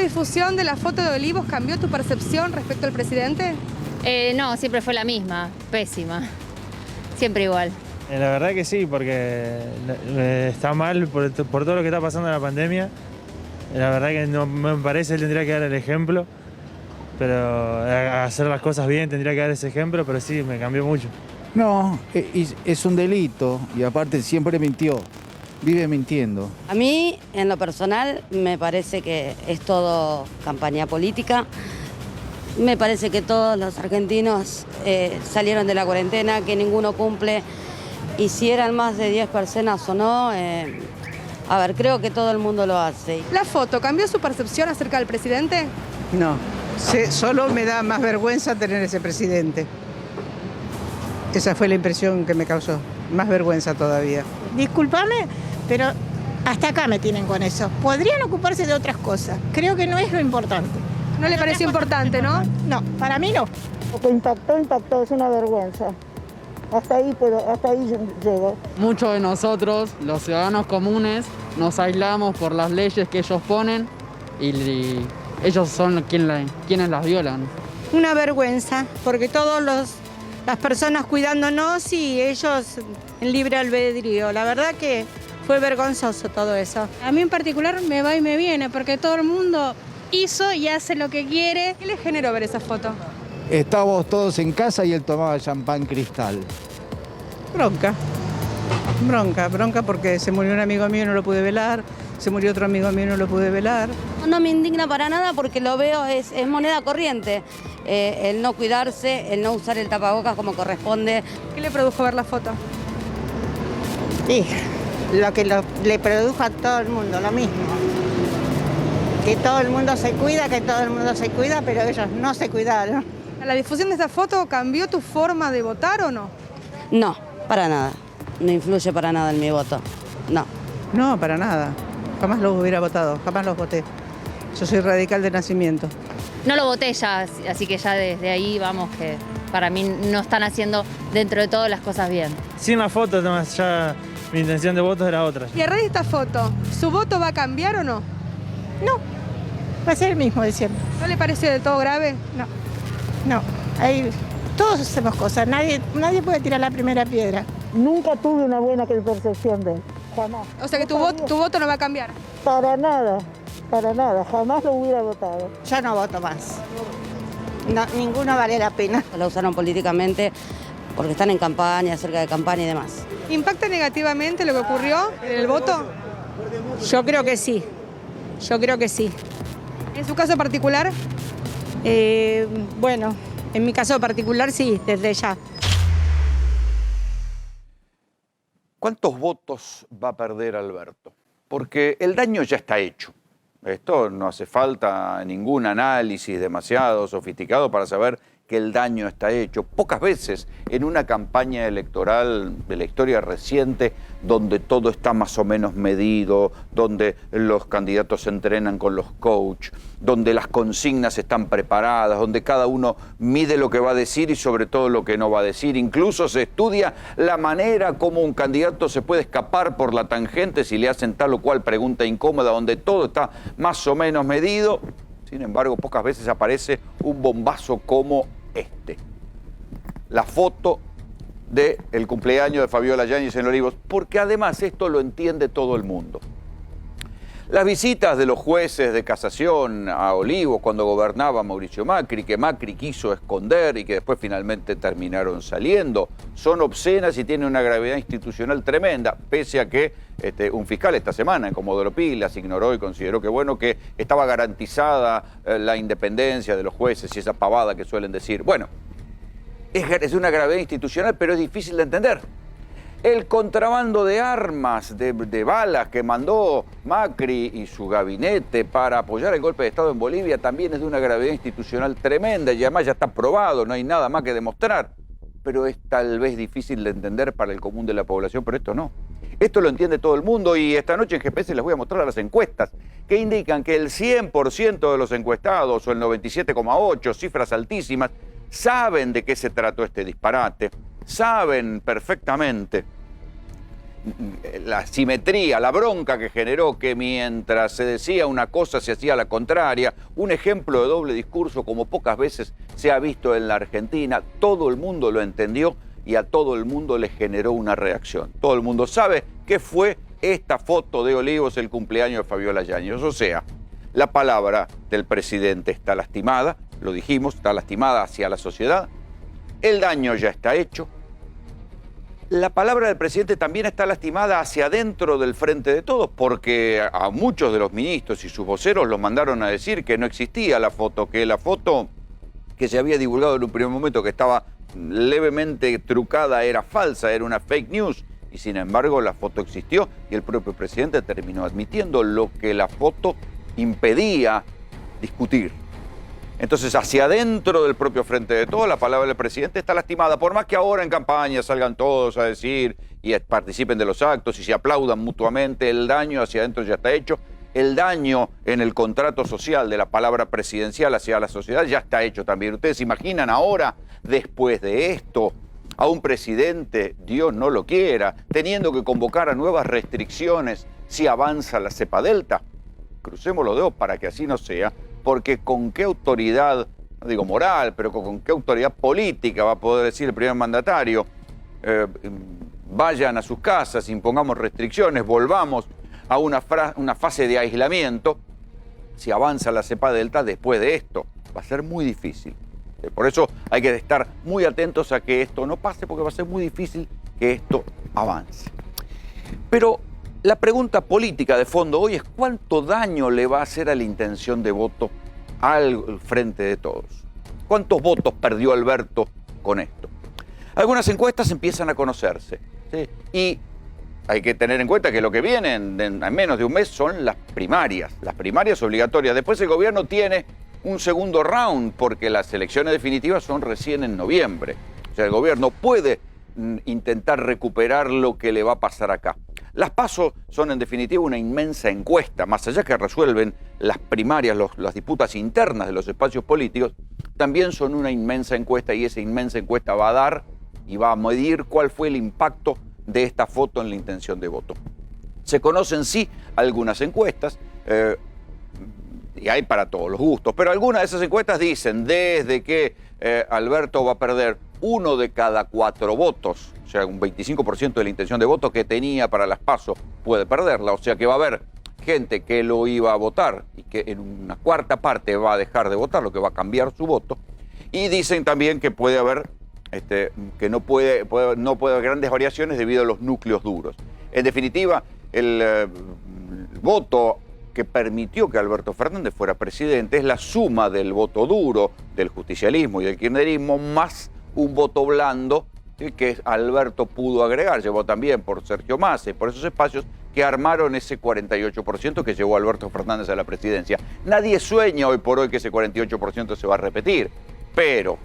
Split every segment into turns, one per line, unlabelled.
difusión de la foto de Olivos cambió tu percepción respecto al presidente?
No, siempre fue la misma, pésima. Siempre igual.
La verdad que sí, porque está mal por todo lo que está pasando en la pandemia. La verdad que no me parece él tendría que dar el ejemplo, pero hacer las cosas bien tendría que dar ese ejemplo, pero sí, me cambió mucho.
No, es un delito y aparte siempre mintió, vive mintiendo.
A mí, en lo personal, me parece que es todo campaña política. Me parece que todos los argentinos salieron de la cuarentena, que ninguno cumple. Y si eran más de 10 personas o no, a ver, creo que todo el mundo lo hace.
¿La foto cambió su percepción acerca del presidente?
No, solo me da más vergüenza tener ese presidente. Esa fue la impresión que me causó, más vergüenza todavía.
Discúlpame, pero hasta acá me tienen con eso. Podrían ocuparse de otras cosas. Creo que no es lo importante.
¿No le pareció importante, no?
No, para mí no.
Lo que impactó, es una vergüenza. Hasta ahí llego.
Muchos de nosotros, los ciudadanos comunes, nos aislamos por las leyes que ellos ponen y ellos son quienes las violan.
Una vergüenza, porque las personas cuidándonos y ellos en libre albedrío. La verdad que fue vergonzoso todo eso.
A mí en particular me va y me viene, porque todo el mundo hizo y hace lo que quiere.
¿Qué le generó ver esa foto?
Estábamos todos en casa y él tomaba champán Cristal.
Bronca porque se murió un amigo mío y no lo pude velar, se murió otro amigo mío y no lo pude velar.
No me indigna para nada porque lo veo, es moneda corriente. El no cuidarse, el no usar el tapabocas como corresponde.
¿Qué le produjo ver la foto?
Sí, lo que le produjo a todo el mundo, lo mismo. Que todo el mundo se cuida, pero ellos no se cuidaron.
¿La difusión de esta foto cambió tu forma de votar o no?
No, para nada. No influye para nada en mi voto. No.
No, para nada. Jamás los hubiera votado, jamás los voté. Yo soy radical de nacimiento.
No lo voté ya, así que ya desde ahí vamos que para mí no están haciendo dentro de todo las cosas bien.
Sin la foto, además, ya mi intención de voto era otra.
Y a raíz de esta foto, ¿su voto va a cambiar o no?
No, va a ser el mismo de siempre.
¿No le pareció de todo grave?
No, ahí todos hacemos cosas, nadie puede tirar la primera piedra.
Nunca tuve una buena percepción de él, jamás.
O sea que tu voto no va a cambiar.
Para nada, jamás lo hubiera votado.
Yo no voto más. No, ninguno vale la pena.
La usaron políticamente porque están en campaña, cerca de campaña y demás.
¿Impacta negativamente lo que ocurrió en el voto?
Yo creo que sí.
¿En su caso particular?
Bueno, en mi caso particular sí, desde ya.
¿Cuántos votos va a perder Alberto? Porque el daño ya está hecho. Esto no hace falta ningún análisis demasiado sofisticado para saber que el daño está hecho. Pocas veces en una campaña electoral de la historia reciente, donde todo está más o menos medido, donde los candidatos se entrenan con los coach, donde las consignas están preparadas, donde cada uno mide lo que va a decir y sobre todo lo que no va a decir. Incluso se estudia la manera como un candidato se puede escapar por la tangente si le hacen tal o cual pregunta incómoda, donde todo está más o menos medido. Sin embargo, pocas veces aparece un bombazo como este. La foto del cumpleaños de Fabiola Yáñez en Olivos, porque además esto lo entiende todo el mundo. Las visitas de los jueces de casación a Olivos cuando gobernaba Mauricio Macri, que Macri quiso esconder y que después finalmente terminaron saliendo, son obscenas y tienen una gravedad institucional tremenda, pese a que un fiscal esta semana en Comodoro Pi las ignoró y consideró que bueno, que estaba garantizada la independencia de los jueces y esa pavada que suelen decir. Bueno, es una gravedad institucional, pero es difícil de entender. El contrabando de armas, de balas que mandó Macri y su gabinete para apoyar el golpe de Estado en Bolivia también es de una gravedad institucional tremenda y además ya está probado, no hay nada más que demostrar. Pero es tal vez difícil de entender para el común de la población, pero esto no. Esto lo entiende todo el mundo y esta noche en GPS les voy a mostrar las encuestas que indican que el 100% de los encuestados o el 97,8%, cifras altísimas, saben de qué se trató este disparate. Saben perfectamente la simetría, la bronca que generó que mientras se decía una cosa se hacía la contraria, un ejemplo de doble discurso como pocas veces se ha visto en la Argentina. Todo el mundo lo entendió y a todo el mundo le generó una reacción. Todo el mundo sabe que fue esta foto de Olivos el cumpleaños de Fabiola Yáñez. O sea, la palabra del presidente está lastimada, lo dijimos, está lastimada hacia la sociedad, el daño ya está hecho. La palabra del presidente también está lastimada hacia adentro del Frente de Todos, porque a muchos de los ministros y sus voceros los mandaron a decir que no existía la foto, que la foto que se había divulgado en un primer momento, que estaba levemente trucada, era falsa, era una fake news, y sin embargo la foto existió y el propio presidente terminó admitiendo lo que la foto impedía discutir. Entonces, hacia adentro del propio Frente de Todos, la palabra del presidente está lastimada, por más que ahora en campaña salgan todos a decir y participen de los actos y se aplaudan mutuamente, el daño hacia adentro ya está hecho. El daño en el contrato social de la palabra presidencial hacia la sociedad ya está hecho también. ¿Ustedes imaginan ahora, después de esto, a un presidente, Dios no lo quiera, teniendo que convocar a nuevas restricciones si avanza la cepa delta? Crucemos los dedos para que así no sea, porque con qué autoridad, no digo moral, pero con qué autoridad política va a poder decir el primer mandatario, vayan a sus casas, impongamos restricciones, volvamos a una fase de aislamiento, si avanza la cepa delta después de esto. Va a ser muy difícil. Por eso hay que estar muy atentos a que esto no pase, porque va a ser muy difícil que esto avance. Pero la pregunta política de fondo hoy es cuánto daño le va a hacer a la intención de voto al Frente de Todos. ¿Cuántos votos perdió Alberto con esto? Algunas encuestas empiezan a conocerse, ¿sí? Y hay que tener en cuenta que lo que viene en menos de un mes son las primarias obligatorias. Después el gobierno tiene un segundo round porque las elecciones definitivas son recién en noviembre. O sea, el gobierno puede intentar recuperar lo que le va a pasar acá. Las PASO son en definitiva una inmensa encuesta, más allá que resuelven las primarias, las disputas internas de los espacios políticos, también son una inmensa encuesta y esa inmensa encuesta va a dar y va a medir cuál fue el impacto de esta foto en la intención de voto. Se conocen sí algunas encuestas, y hay para todos los gustos, pero algunas de esas encuestas dicen desde que Alberto va a perder 1 de cada 4 votos, o sea, un 25% de la intención de voto que tenía para las PASO puede perderla, o sea que va a haber gente que lo iba a votar y que en una cuarta parte va a dejar de votar, lo que va a cambiar su voto, y dicen también que puede haber que no puede haber grandes variaciones debido a los núcleos duros. En definitiva, el voto que permitió que Alberto Fernández fuera presidente es la suma del voto duro, del justicialismo y del kirchnerismo, más un voto blando que Alberto pudo agregar. Llevó también por Sergio Massa y por esos espacios que armaron ese 48% que llevó a Alberto Fernández a la presidencia. Nadie sueña hoy por hoy que ese 48% se va a repetir, pero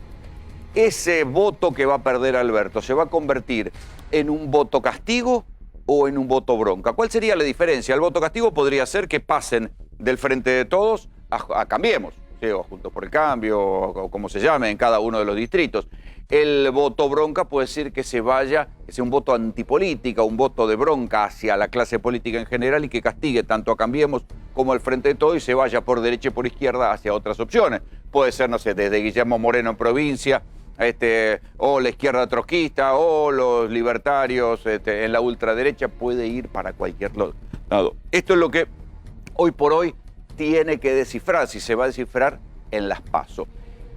ese voto que va a perder Alberto se va a convertir en un voto castigo o en un voto bronca. ¿Cuál sería la diferencia? El voto castigo podría ser que pasen del Frente de Todos a Cambiemos, ¿sí? O Juntos por el Cambio, o como se llame en cada uno de los distritos. El voto bronca puede ser que se vaya, que sea un voto antipolítica, un voto de bronca hacia la clase política en general y que castigue tanto a Cambiemos como al Frente de Todos y se vaya por derecha y por izquierda hacia otras opciones. Puede ser, no sé, desde Guillermo Moreno en provincia, o la izquierda trotskista, o los libertarios en la ultraderecha, puede ir para cualquier lado. Esto es lo que hoy por hoy tiene que descifrar, si se va a descifrar en las PASO.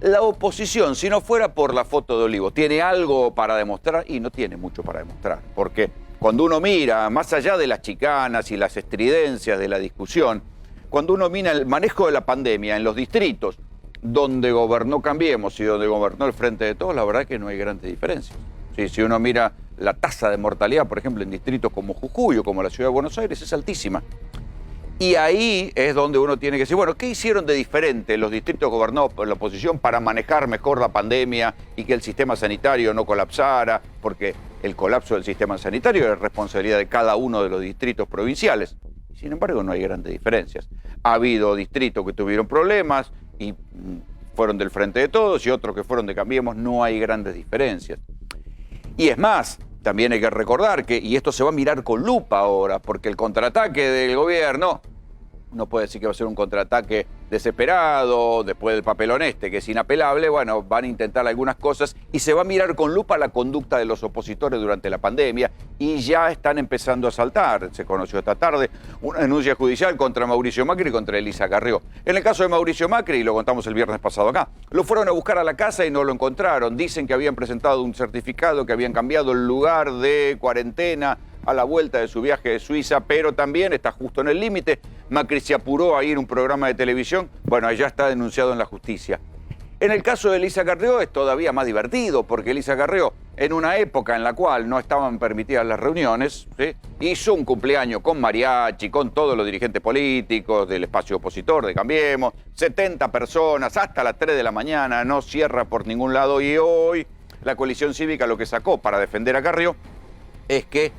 La oposición, si no fuera por la foto de Olivos, ¿tiene algo para demostrar? Y no tiene mucho para demostrar, porque cuando uno mira, más allá de las chicanas y las estridencias de la discusión, cuando uno mira el manejo de la pandemia en los distritos donde gobernó Cambiemos y donde gobernó el Frente de Todos, la verdad es que no hay grandes diferencias. Sí, si uno mira la tasa de mortalidad, por ejemplo, en distritos como Jujuy o como la Ciudad de Buenos Aires, es altísima. Y ahí es donde uno tiene que decir, bueno, ¿qué hicieron de diferente los distritos gobernados por la oposición para manejar mejor la pandemia y que el sistema sanitario no colapsara? Porque el colapso del sistema sanitario es responsabilidad de cada uno de los distritos provinciales. Sin embargo, no hay grandes diferencias. Ha habido distritos que tuvieron problemas y fueron del Frente de Todos y otros que fueron de Cambiemos, no hay grandes diferencias. Y es más, también hay que recordar que, y esto se va a mirar con lupa ahora, porque el contraataque del gobierno, no puede decir que va a ser un contraataque desesperado, después del papelón que es inapelable, bueno, van a intentar algunas cosas y se va a mirar con lupa la conducta de los opositores durante la pandemia y ya están empezando a saltar. Se conoció esta tarde una denuncia judicial contra Mauricio Macri y contra Elisa Carrió. En el caso de Mauricio Macri, lo contamos el viernes pasado acá, lo fueron a buscar a la casa y no lo encontraron. Dicen que habían presentado un certificado, que habían cambiado el lugar de cuarentena a la vuelta de su viaje de Suiza, pero también está justo en el límite. Macri se apuró a ir a un programa de televisión, bueno, ya está denunciado en la justicia. En el caso de Elisa Carrió es todavía más divertido, porque Elisa Carrió, en una época en la cual no estaban permitidas las reuniones, ¿sí?, hizo un cumpleaños con mariachi, con todos los dirigentes políticos del espacio opositor de Cambiemos, 70 personas, hasta las 3 de la mañana, no cierra por ningún lado, y hoy la coalición cívica lo que sacó para defender a Carrió es que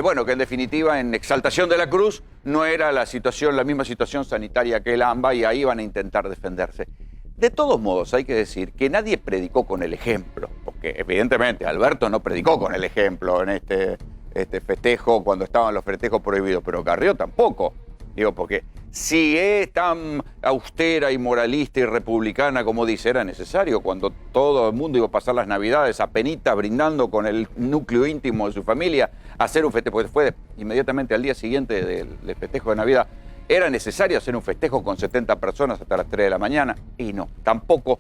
bueno, que en definitiva en Exaltación de la Cruz no era la misma situación sanitaria que el AMBA y ahí van a intentar defenderse. De todos modos, hay que decir que nadie predicó con el ejemplo, porque evidentemente Alberto no predicó con el ejemplo en este festejo cuando estaban los festejos prohibidos, pero Carrió tampoco. Digo, porque si es tan austera y moralista y republicana como dice, era necesario cuando todo el mundo iba a pasar las Navidades apenita brindando con el núcleo íntimo de su familia, hacer un festejo, porque fue inmediatamente al día siguiente del festejo de Navidad, era necesario hacer un festejo con 70 personas hasta las 3 de la mañana, y no, tampoco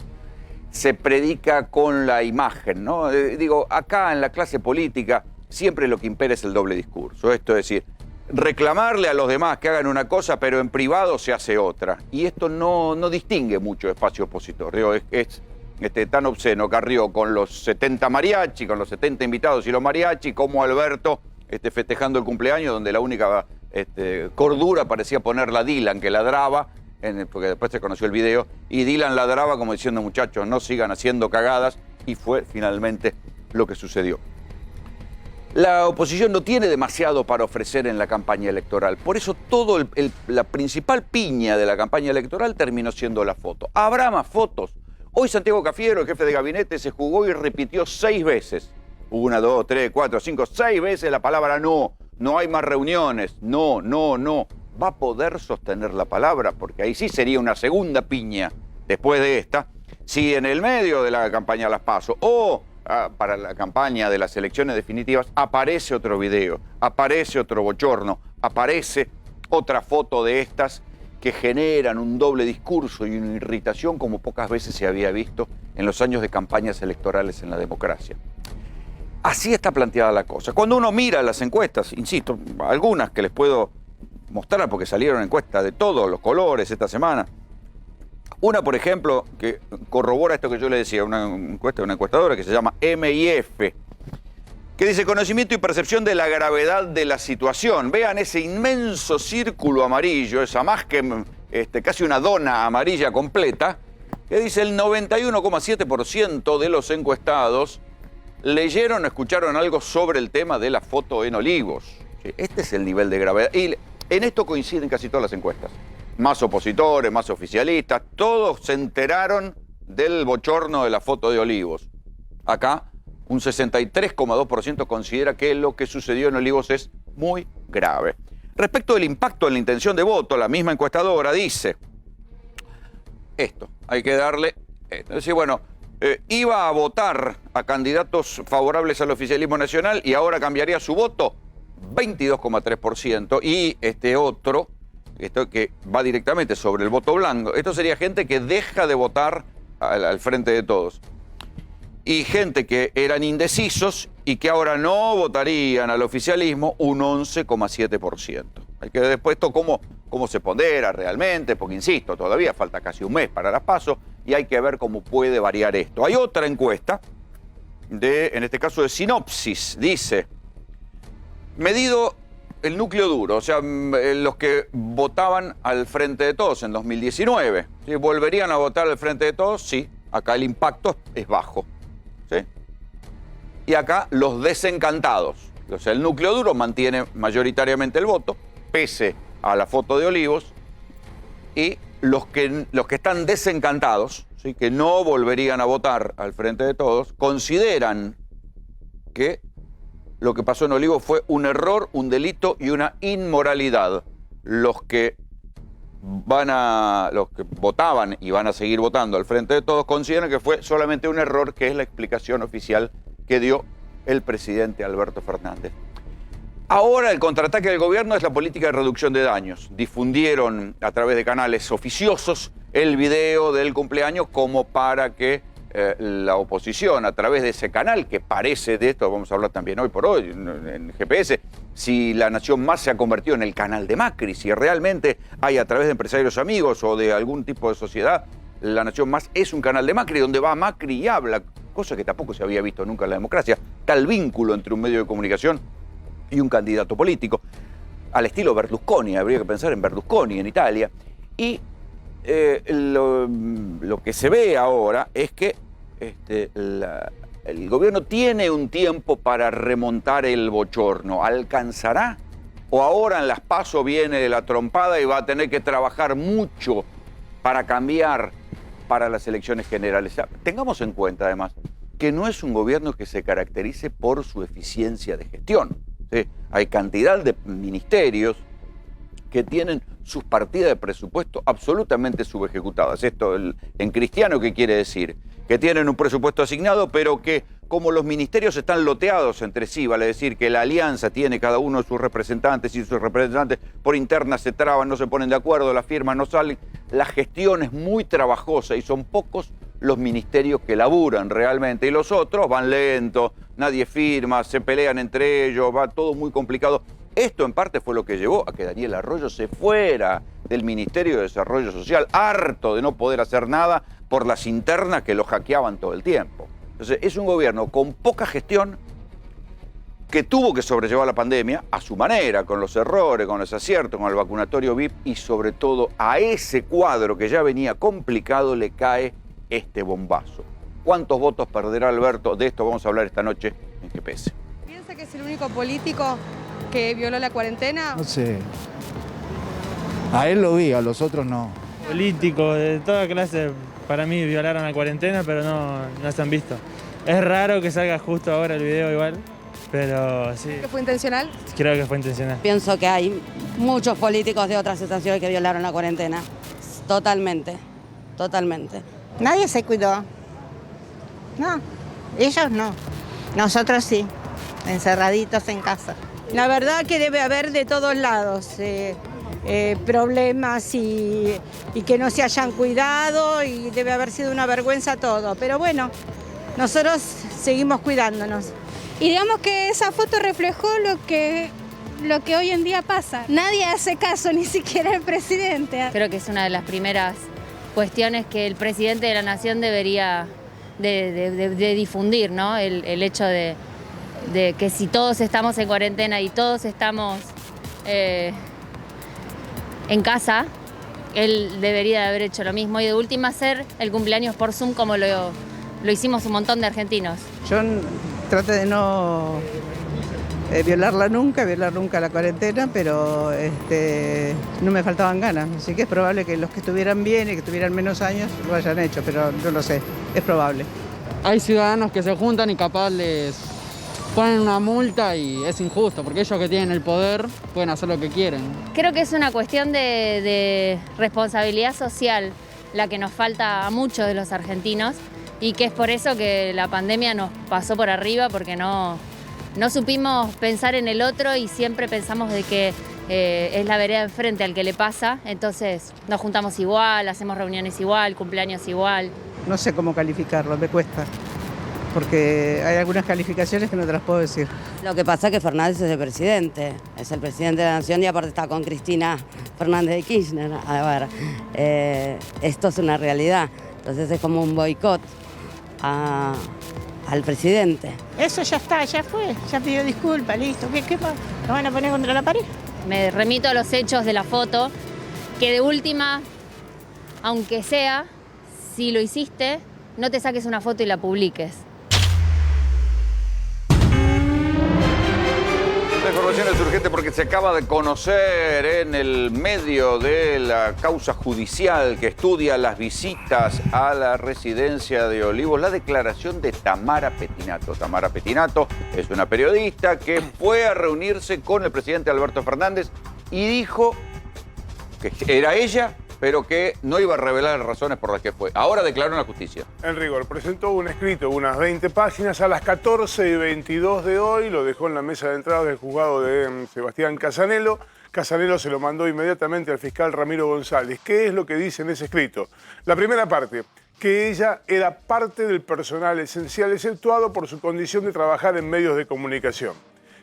se predica con la imagen, ¿no? Digo, acá en la clase política siempre lo que impera es el doble discurso, esto es decir, reclamarle a los demás que hagan una cosa, pero en privado se hace otra. Y esto no distingue mucho espacio opositor. Digo, es tan obsceno Carrió con los 70 mariachi, con los 70 invitados y los mariachi, como Alberto festejando el cumpleaños, donde la única cordura parecía ponerla Dylan, que ladraba, porque después se conoció el video, y Dylan ladraba como diciendo, muchachos, no sigan haciendo cagadas, y fue finalmente lo que sucedió. La oposición no tiene demasiado para ofrecer en la campaña electoral. Por eso la principal piña de la campaña electoral terminó siendo la foto. Habrá más fotos. Hoy Santiago Cafiero, el jefe de gabinete, se jugó y repitió 6 veces. 1, 2, 3, 4, 5, 6 veces la palabra no. No hay más reuniones. No, no, no. ¿Va a poder sostener la palabra? Porque ahí sí sería una segunda piña después de esta. Si en el medio de la campaña las PASO o para la campaña de las elecciones definitivas aparece otro video, aparece otro bochorno, aparece otra foto de estas que generan un doble discurso y una irritación como pocas veces se había visto en los años de campañas electorales en la democracia. Así está planteada la cosa. Cuando uno mira las encuestas, insisto, algunas que les puedo mostrar porque salieron encuestas de todos los colores esta semana, una, por ejemplo, que corrobora esto que yo le decía, una encuestadora que se llama MIF, que dice conocimiento y percepción de la gravedad de la situación. Vean ese inmenso círculo amarillo, esa más que casi una dona amarilla completa, que dice el 91,7% de los encuestados leyeron o escucharon algo sobre el tema de la foto en Olivos. Este es el nivel de gravedad. Y en esto coinciden casi todas las encuestas. Más opositores, más oficialistas, todos se enteraron del bochorno de la foto de Olivos. Acá, un 63,2% considera que lo que sucedió en Olivos es muy grave. Respecto del impacto en la intención de voto, la misma encuestadora dice esto, hay que darle esto. Es decir, bueno, iba a votar a candidatos favorables al oficialismo nacional y ahora cambiaría su voto, 22,3%, y otro, esto que va directamente sobre el voto blanco, esto sería gente que deja de votar al Frente de Todos. Y gente que eran indecisos y que ahora no votarían al oficialismo, un 11,7%. Hay que ver después esto cómo se pondera realmente, porque insisto, todavía falta casi un mes para las PASO y hay que ver cómo puede variar esto. Hay otra encuesta, en este caso de Sinopsis, dice, medido el núcleo duro, o sea, los que votaban al Frente de Todos en 2019. ¿Sí? ¿Volverían a votar al Frente de Todos? Sí, acá el impacto es bajo. ¿Sí? Y acá los desencantados. O sea, el núcleo duro mantiene mayoritariamente el voto, pese a la foto de Olivos, y los que están desencantados, ¿sí?, que no volverían a votar al Frente de Todos, consideran que lo que pasó en Olivos fue un error, un delito y una inmoralidad. Los que votaban y van a seguir votando al Frente de Todos consideran que fue solamente un error, que es la explicación oficial que dio el presidente Alberto Fernández. Ahora el contraataque del gobierno es la política de reducción de daños. Difundieron a través de canales oficiosos el video del cumpleaños como para que la oposición, a través de ese canal, que parece, de esto vamos a hablar también hoy por hoy en GPS, si La Nación Más se ha convertido en el canal de Macri, si realmente hay a través de empresarios amigos o de algún tipo de sociedad, La Nación Más es un canal de Macri donde va Macri y habla, cosa que tampoco se había visto nunca en la democracia, tal vínculo entre un medio de comunicación y un candidato político, al estilo Berlusconi, habría que pensar en Berlusconi en Italia. Y lo que se ve ahora es que el gobierno tiene un tiempo para remontar el bochorno. ¿Alcanzará? ¿O ahora en las PASO viene la trompada y va a tener que trabajar mucho para cambiar para las elecciones generales? Tengamos en cuenta además que no es un gobierno que se caracterice por su eficiencia de gestión. ¿Sí? Hay cantidad de ministerios que tienen sus partidas de presupuesto absolutamente subejecutadas. Esto en cristiano, ¿qué quiere decir? Que tienen un presupuesto asignado, pero que como los ministerios están loteados entre sí, vale decir que la alianza tiene cada uno de sus representantes y sus representantes por interna se traban, no se ponen de acuerdo, las firmas no salen, la gestión es muy trabajosa y son pocos los ministerios que laburan realmente y los otros van lentos, nadie firma, se pelean entre ellos, va todo muy complicado. Esto en parte fue lo que llevó a que Daniel Arroyo se fuera del Ministerio de Desarrollo Social, harto de no poder hacer nada por las internas que lo hackeaban todo el tiempo. Entonces es un gobierno con poca gestión que tuvo que sobrellevar la pandemia a su manera, con los errores, con los aciertos, con el vacunatorio VIP y sobre todo a ese cuadro que ya venía complicado le cae este bombazo. ¿Cuántos votos perderá Alberto? De esto vamos a hablar esta noche en GPS.
¿Piensa que es el único político que violó la cuarentena?
No sé. A él lo vi, a los otros no.
Políticos de toda clase, para mí violaron la cuarentena, pero no se han visto. Es raro que salga justo ahora el video igual, pero sí.
¿Que fue intencional?
Creo que fue intencional.
Pienso que hay muchos políticos de otras situaciones que violaron la cuarentena. Totalmente, totalmente.
Nadie se cuidó. No, ellos no. Nosotros sí, encerraditos en casa.
La verdad que debe haber de todos lados problemas y que no se hayan cuidado y debe haber sido una vergüenza todo. Pero bueno, nosotros seguimos cuidándonos.
Y digamos que esa foto reflejó lo que hoy en día pasa. Nadie hace caso, ni siquiera el presidente.
Creo que es una de las primeras cuestiones que el presidente de la Nación debería de difundir, ¿no? El hecho de que si todos estamos en cuarentena y todos estamos en casa, él debería de haber hecho lo mismo y de última hacer el cumpleaños por Zoom como lo hicimos un montón de argentinos.
Yo traté de no violar nunca la cuarentena, pero no me faltaban ganas, así que es probable que los que estuvieran bien y que tuvieran menos años lo hayan hecho, pero no lo sé, es probable.
Hay ciudadanos que se juntan y capaz les ponen una multa y es injusto, porque ellos que tienen el poder pueden hacer lo que quieren.
Creo que es una cuestión de responsabilidad social la que nos falta a muchos de los argentinos y que es por eso que la pandemia nos pasó por arriba, porque no supimos pensar en el otro y siempre pensamos de que es la vereda enfrente al que le pasa, entonces nos juntamos igual, hacemos reuniones igual, cumpleaños igual.
No sé cómo calificarlo, me cuesta, porque hay algunas calificaciones que no te las puedo decir.
Lo que pasa es que Fernández es el presidente de la Nación y aparte está con Cristina Fernández de Kirchner. A ver, esto es una realidad, entonces es como un boicot al presidente.
Eso ya está, ya fue, ya pidió disculpas, listo. ¿Qué pasa? ¿Lo van a poner contra la pared?
Me remito a los hechos de la foto, que de última, aunque sea, si lo hiciste, no te saques una foto y la publiques.
información es urgente porque se acaba de conocer en el medio de la causa judicial que estudia las visitas a la residencia de Olivos la declaración de Tamara Pettinato. Tamara Pettinato es una periodista que fue a reunirse con el presidente Alberto Fernández y dijo que era ella, pero que no iba a revelar las razones por las que fue. Ahora declaró en la justicia.
En rigor, presentó un escrito, unas 20 páginas, a las 14:22 de hoy, lo dejó en la mesa de entrada del juzgado de Sebastián Casanelo. Casanelo se lo mandó inmediatamente al fiscal Ramiro González. ¿Qué es lo que dice en ese escrito? La primera parte, que ella era parte del personal esencial exceptuado por su condición de trabajar en medios de comunicación,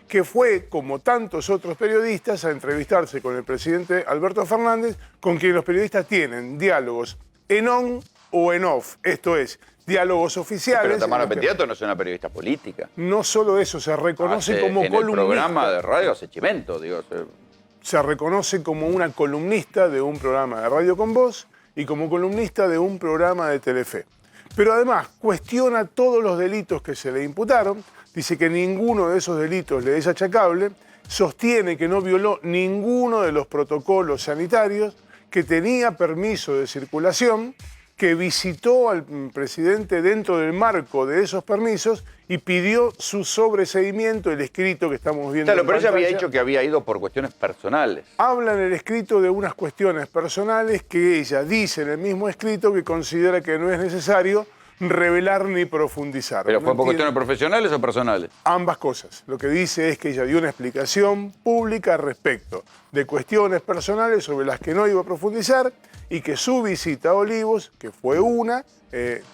que fue, como tantos otros periodistas, a entrevistarse con el presidente Alberto Fernández, con quien los periodistas tienen diálogos en on o en off, esto es, diálogos oficiales.
Pero Tamara Pettinato no es una periodista política.
No solo eso, se reconoce como columnista.
En el programa de radio hace chimento, digo.
Se reconoce como una columnista de un programa de Radio con Voz y como columnista de un programa de Telefe. Pero además cuestiona todos los delitos que se le imputaron, dice que ninguno de esos delitos le es achacable, sostiene que no violó ninguno de los protocolos sanitarios, que tenía permiso de circulación, que visitó al presidente dentro del marco de esos permisos y pidió su sobreseimiento, el escrito que estamos viendo.
Claro, pero ella había dicho que había ido por cuestiones personales.
Habla en el escrito de unas cuestiones personales que ella dice en el mismo escrito que considera que no es necesario revelar ni profundizar.
¿Pero fue por cuestiones profesionales o personales?
Ambas cosas. Lo que dice es que ella dio una explicación pública respecto de cuestiones personales sobre las que no iba a profundizar y que su visita a Olivos, que fue una,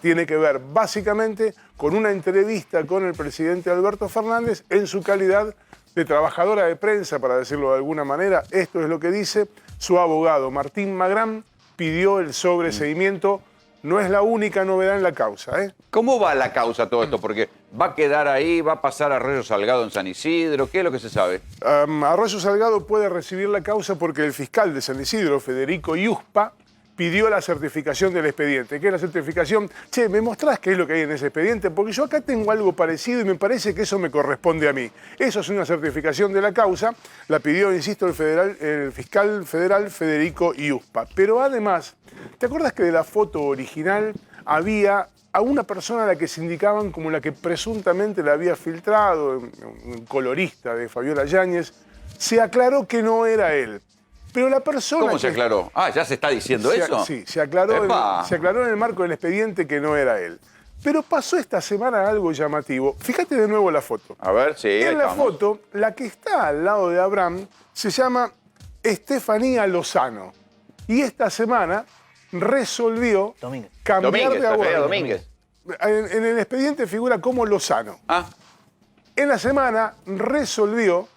tiene que ver básicamente con una entrevista con el presidente Alberto Fernández en su calidad de trabajadora de prensa, para decirlo de alguna manera. Esto es lo que dice su abogado Martín Magrán, pidió el sobreseimiento. No es la única novedad en la causa, ¿eh?
¿Cómo va la causa todo esto? Porque va a quedar ahí, va a pasar a Arroyo Salgado en San Isidro. ¿Qué es lo que se sabe?
Arroyo Salgado puede recibir la causa porque el fiscal de San Isidro, Federico Iuspa, pidió la certificación del expediente. ¿Qué es la certificación? Che, ¿me mostrás qué es lo que hay en ese expediente? Porque yo acá tengo algo parecido y me parece que eso me corresponde a mí. Eso es una certificación de la causa. La pidió, insisto, el fiscal federal Federico Iuspa. Pero además, ¿te acuerdas que de la foto original había a una persona a la que se indicaban como la que presuntamente la había filtrado, un colorista de Fabiola Yáñez? Se aclaró que no era él. Pero la persona...
¿Cómo se aclaró? Ah, ¿ya se está diciendo eso?
Sí, se aclaró en el marco del expediente que no era él. Pero pasó esta semana algo llamativo. Fíjate de nuevo la foto.
A ver, sí.
En la foto, la que está al lado de Abraham se llama Estefanía Lozano. Y esta semana resolvió cambiar de abogado.
Domínguez.
En el expediente figura como Lozano. En la semana resolvió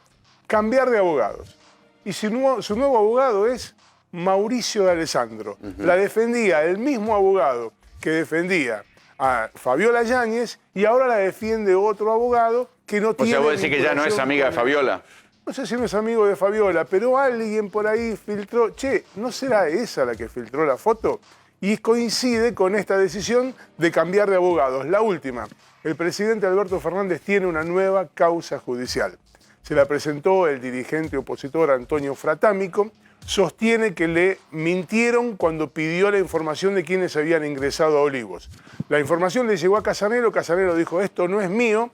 cambiar de abogados. Y su nuevo abogado es Mauricio de Alessandro. La defendía el mismo abogado que defendía a Fabiola Yáñez y ahora la defiende otro abogado que no tiene...
O sea, vos decís que ya no es amiga de Fabiola.
No sé si no es amigo de Fabiola, pero alguien por ahí filtró... Che, ¿no será esa la que filtró la foto? Y coincide con esta decisión de cambiar de abogados. La última, el presidente Alberto Fernández tiene una nueva causa judicial. Se la presentó el dirigente opositor Antonio Fratámico, sostiene que le mintieron cuando pidió la información de quienes habían ingresado a Olivos. La información le llegó a Casanelo, Casanelo dijo, esto no es mío,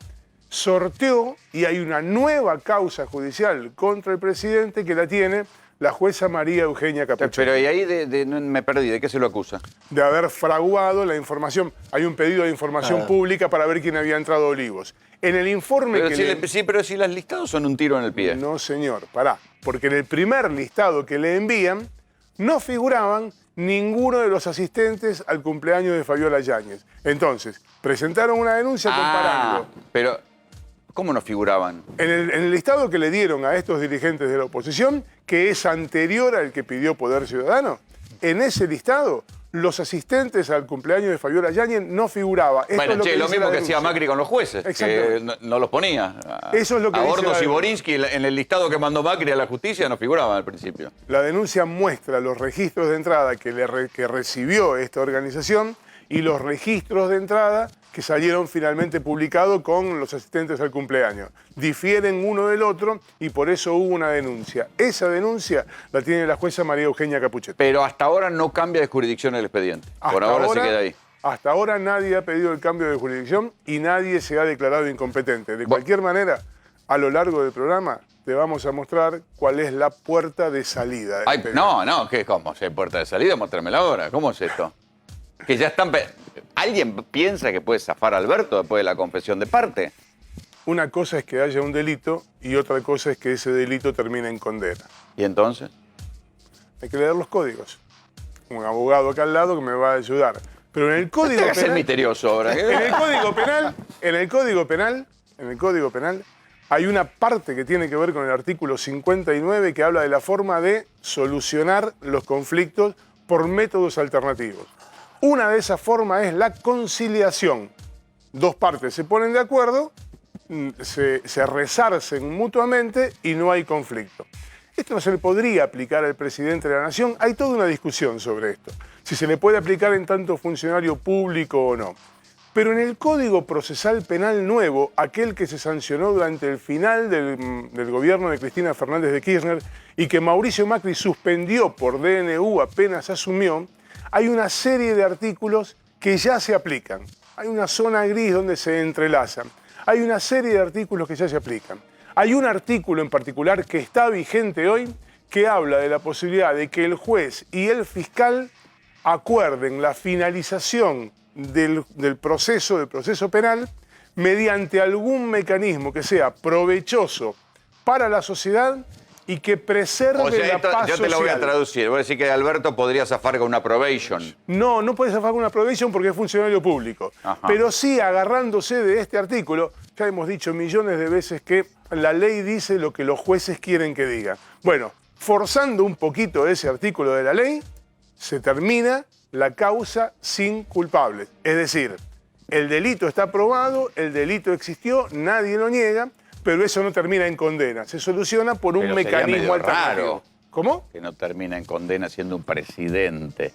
sorteó y hay una nueva causa judicial contra el presidente que la tiene la jueza María Eugenia Capuchetti.
Pero y ahí me perdí, ¿de qué se lo acusa?
De haber fraguado la información. Hay un pedido de información pública para ver quién había entrado a Olivos. En el informe
pero si las listados son un tiro en el pie.
No, señor, pará. Porque en el primer listado que le envían no figuraban ninguno de los asistentes al cumpleaños de Fabiola Yáñez. Entonces, presentaron una denuncia comparando.
Pero, ¿cómo no figuraban?
En el listado que le dieron a estos dirigentes de la oposición, que es anterior al que pidió Poder Ciudadano, en ese listado los asistentes al cumpleaños de Fabiola Yáñez no figuraba.
Bueno, lo mismo que hacía Macri con los jueces, que no los ponía.
Eso es lo que
a Hornos y Borinsky en el listado que mandó Macri a la justicia no figuraban al principio.
La denuncia muestra los registros de entrada que recibió esta organización y los registros de entrada que salieron finalmente publicados con los asistentes al cumpleaños. Difieren uno del otro y por eso hubo una denuncia. Esa denuncia la tiene la jueza María Eugenia Capuchetti.
Pero hasta ahora no cambia de jurisdicción el expediente. Por ahora se queda ahí.
Hasta ahora nadie ha pedido el cambio de jurisdicción y nadie se ha declarado incompetente. De cualquier manera, a lo largo del programa te vamos a mostrar cuál es la puerta de salida.
Ay, no, ¿cómo? ¿Si hay puerta de salida? Muéstramela ahora. ¿Cómo es esto? Que ya están... ¿Alguien piensa que puede zafar a Alberto después de la confesión de parte?
Una cosa es que haya un delito y otra cosa es que ese delito termine en condena.
¿Y entonces?
Hay que leer los códigos. Un abogado acá al lado que me va a ayudar. Pero en el Código Penal...
Es misterioso ahora.
En el Código Penal hay una parte que tiene que ver con el artículo 59 que habla de la forma de solucionar los conflictos por métodos alternativos. Una de esas formas es la conciliación. Dos partes se ponen de acuerdo, se resarcen mutuamente y no hay conflicto. Esto no se le podría aplicar al presidente de la Nación. Hay toda una discusión sobre esto. Si se le puede aplicar en tanto funcionario público o no. Pero en el Código Procesal Penal nuevo, aquel que se sancionó durante el final del gobierno de Cristina Fernández de Kirchner y que Mauricio Macri suspendió por DNU apenas asumió, hay una serie de artículos que ya se aplican. Hay una zona gris donde se entrelazan. Hay una serie de artículos que ya se aplican. Hay un artículo en particular que está vigente hoy que habla de la posibilidad de que el juez y el fiscal acuerden la finalización del proceso penal mediante algún mecanismo que sea provechoso para la sociedad y que preserve la paz social.
Yo te lo voy a traducir. Voy a decir que Alberto podría zafar con una probation.
No, no puede zafar con una probation porque es funcionario público.
Ajá.
Pero sí, agarrándose de este artículo, ya hemos dicho millones de veces que la ley dice lo que los jueces quieren que diga. Bueno, forzando un poquito ese artículo de la ley, se termina la causa sin culpables. Es decir, el delito está probado, el delito existió, nadie lo niega, pero eso no termina en condena. Se soluciona por un mecanismo alternativo. ¿Cómo?
Que no termina en condena siendo un presidente.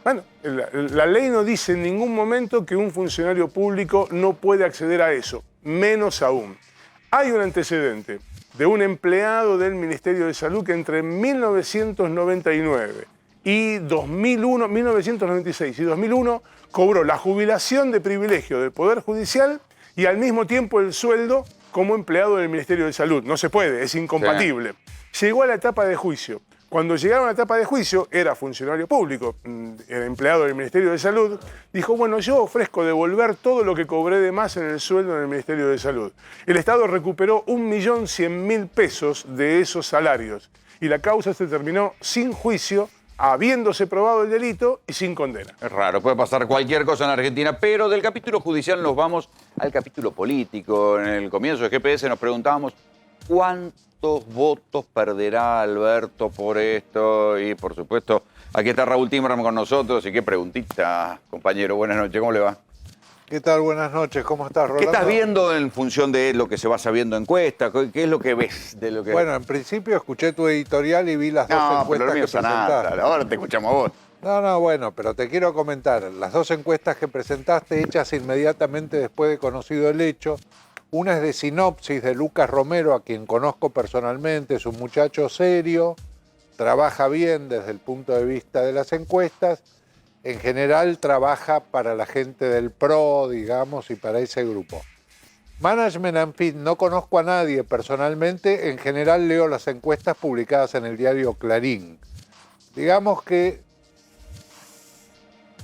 Bueno, la ley no dice en ningún momento que un funcionario público no puede acceder a eso, menos aún. Hay un antecedente de un empleado del Ministerio de Salud que entre 1999 y 2001, 1996 y 2001 cobró la jubilación de privilegio del Poder Judicial y al mismo tiempo el sueldo como empleado del Ministerio de Salud. No se puede, es incompatible. Sí. Llegó a la etapa de juicio. Cuando llegaron a la etapa de juicio, era funcionario público, era empleado del Ministerio de Salud, dijo, bueno, yo ofrezco devolver todo lo que cobré de más en el sueldo en el Ministerio de Salud. El Estado recuperó 1.100.000 pesos de esos salarios y la causa se terminó sin juicio, habiéndose probado el delito y sin condena.
Es raro, puede pasar cualquier cosa en Argentina, pero del capítulo judicial nos vamos al capítulo político. En el comienzo de GPS nos preguntábamos cuántos votos perderá Alberto por esto y, por supuesto, aquí está Raúl Timerman con nosotros. Y qué preguntita, compañero. Buenas noches, ¿cómo le va?
¿Qué tal? Buenas noches, ¿cómo estás, Rolando?
¿Qué estás viendo en función de lo que se va sabiendo en encuestas? ¿Qué es lo que ves de lo que...
Bueno, en principio escuché tu editorial y vi las dos encuestas que presentaste.
Ahora te escuchamos a vos.
No, bueno, pero te quiero comentar. Las dos encuestas que presentaste, hechas inmediatamente después de conocido el hecho. Una es de Sinopsis, de Lucas Romero, a quien conozco personalmente. Es un muchacho serio, trabaja bien desde el punto de vista de las encuestas. En general trabaja para la gente del PRO, digamos, y para ese grupo. Management and Fit, no conozco a nadie personalmente. En general leo las encuestas publicadas en el diario Clarín. Digamos que...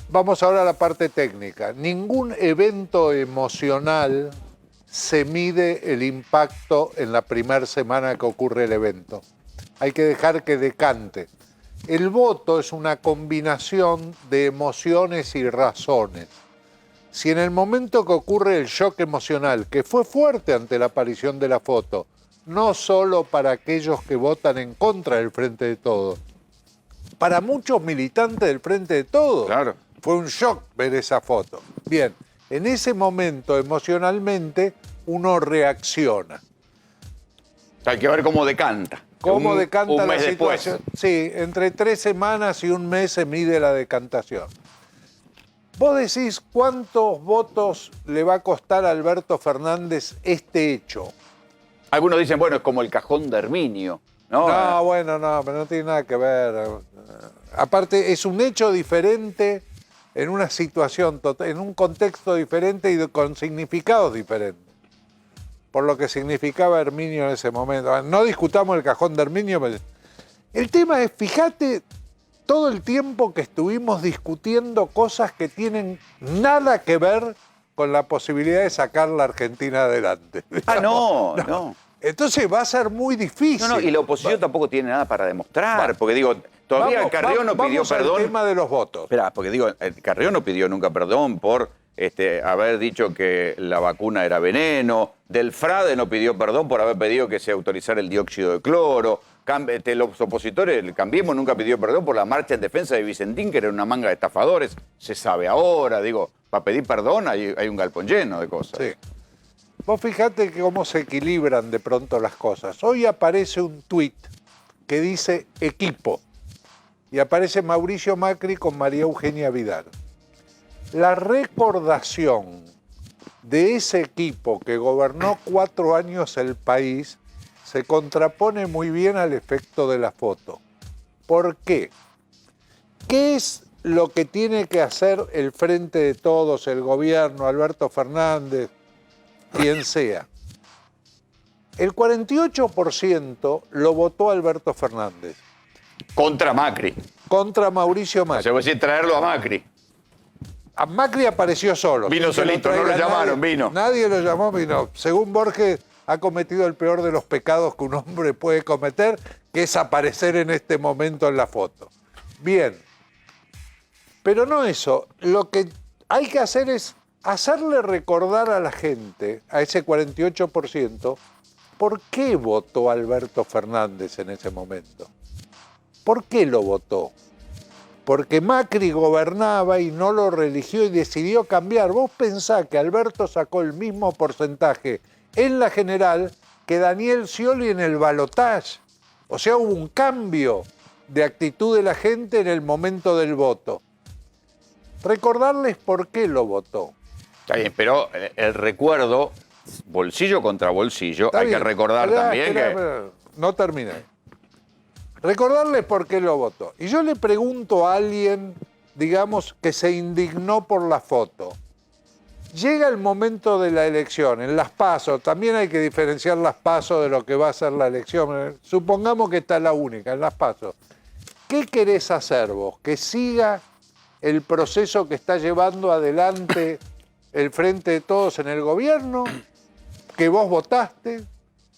Vamos ahora a la parte técnica. Ningún evento emocional se mide el impacto en la primera semana que ocurre el evento. Hay que dejar que decante. El voto es una combinación de emociones y razones. Si en el momento que ocurre el shock emocional, que fue fuerte ante la aparición de la foto, no solo para aquellos que votan en contra del Frente de Todos, para muchos militantes del Frente de Todos,
claro,
fue un shock ver esa foto. Bien, en ese momento emocionalmente uno reacciona.
Hay que ver cómo decanta.
¿Cómo decanta
la
situación?
Después.
Sí, entre 3 semanas y un mes se mide la decantación. Vos decís cuántos votos le va a costar a Alberto Fernández este hecho.
Algunos dicen, bueno, es como el cajón de Herminio, ¿no?
No, bueno, no, pero no tiene nada que ver. Aparte, es un hecho diferente en una situación, en un contexto diferente y con significados diferentes. Por lo que significaba Herminio en ese momento. No discutamos el cajón de Herminio. El tema es, fíjate, todo el tiempo que estuvimos discutiendo cosas que tienen nada que ver con la posibilidad de sacar la Argentina adelante.
Ah, no.
Entonces va a ser muy difícil.
No, y la oposición tampoco tiene nada para demostrar, porque digo, todavía Carrió no pidió perdón.
Al tema de los votos.
Espera, porque digo, Carrió no pidió nunca perdón por haber dicho que la vacuna era veneno. Delfrade no pidió perdón por haber pedido que se autorizara el dióxido de cloro. Los opositores, Cambiemos nunca pidió perdón por la marcha en defensa de Vicentín, que era una manga de estafadores. Se sabe ahora, digo, para pedir perdón hay un galpón lleno de cosas.
Sí. Vos fijate cómo se equilibran de pronto las cosas. Hoy aparece un tuit que dice equipo y aparece Mauricio Macri con María Eugenia Vidal. La recordación de ese equipo que gobernó 4 años el país se contrapone muy bien al efecto de la foto. ¿Por qué? ¿Qué es lo que tiene que hacer el Frente de Todos, el gobierno, Alberto Fernández, quien sea? El 48% lo votó Alberto Fernández.
Contra Macri.
Contra Mauricio Macri.
O sea, voy a decir traerlo a Macri.
A Macri apareció solo.
Vino solito, no lo llamaron, vino.
Nadie lo llamó, vino. Según Borges, ha cometido el peor de los pecados que un hombre puede cometer, que es aparecer en este momento en la foto. Bien. Pero no eso. Lo que hay que hacer es hacerle recordar a la gente, a ese 48%, por qué votó Alberto Fernández en ese momento. ¿Por qué lo votó? Porque Macri gobernaba y no lo reeligió y decidió cambiar. Vos pensás que Alberto sacó el mismo porcentaje en la general que Daniel Scioli en el balotaje. O sea, hubo un cambio de actitud de la gente en el momento del voto. Recordarles por qué lo votó.
Está bien, pero el recuerdo, bolsillo contra bolsillo,
Está
hay
bien.
que recordar también
Espera, no terminé. Recordarles por qué lo votó. Y yo le pregunto a alguien, digamos, que se indignó por la foto. Llega el momento de la elección, en las PASO, también hay que diferenciar las PASO de lo que va a ser la elección. Supongamos que está la única, en las PASO. ¿Qué querés hacer vos? ¿Que siga el proceso que está llevando adelante el Frente de Todos en el gobierno? ¿Que vos votaste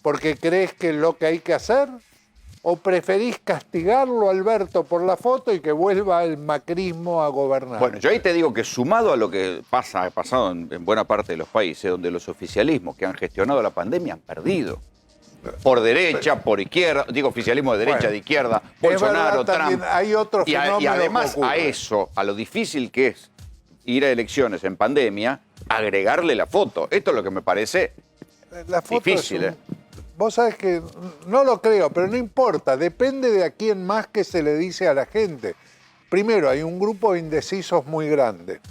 porque crees que es lo que hay que hacer? ¿O preferís castigarlo, Alberto, por la foto y que vuelva el macrismo a gobernar?
Bueno, yo ahí te digo que sumado a lo que ha pasado en buena parte de los países, donde los oficialismos que han gestionado la pandemia han perdido. Por derecha, por izquierda, digo oficialismo de derecha,
Bueno,
de izquierda,
es
Bolsonaro,
verdad,
Trump.
hay otro
Y
fenómeno
además
que ocurre.
a eso, a lo difícil que es ir a elecciones en pandemia, agregarle la foto. Esto es lo que me parece
La foto
difícil,
es Vos sabés que no lo creo, pero no importa, depende de a quién más que se le dice a la gente. Primero, hay un grupo de indecisos muy grande.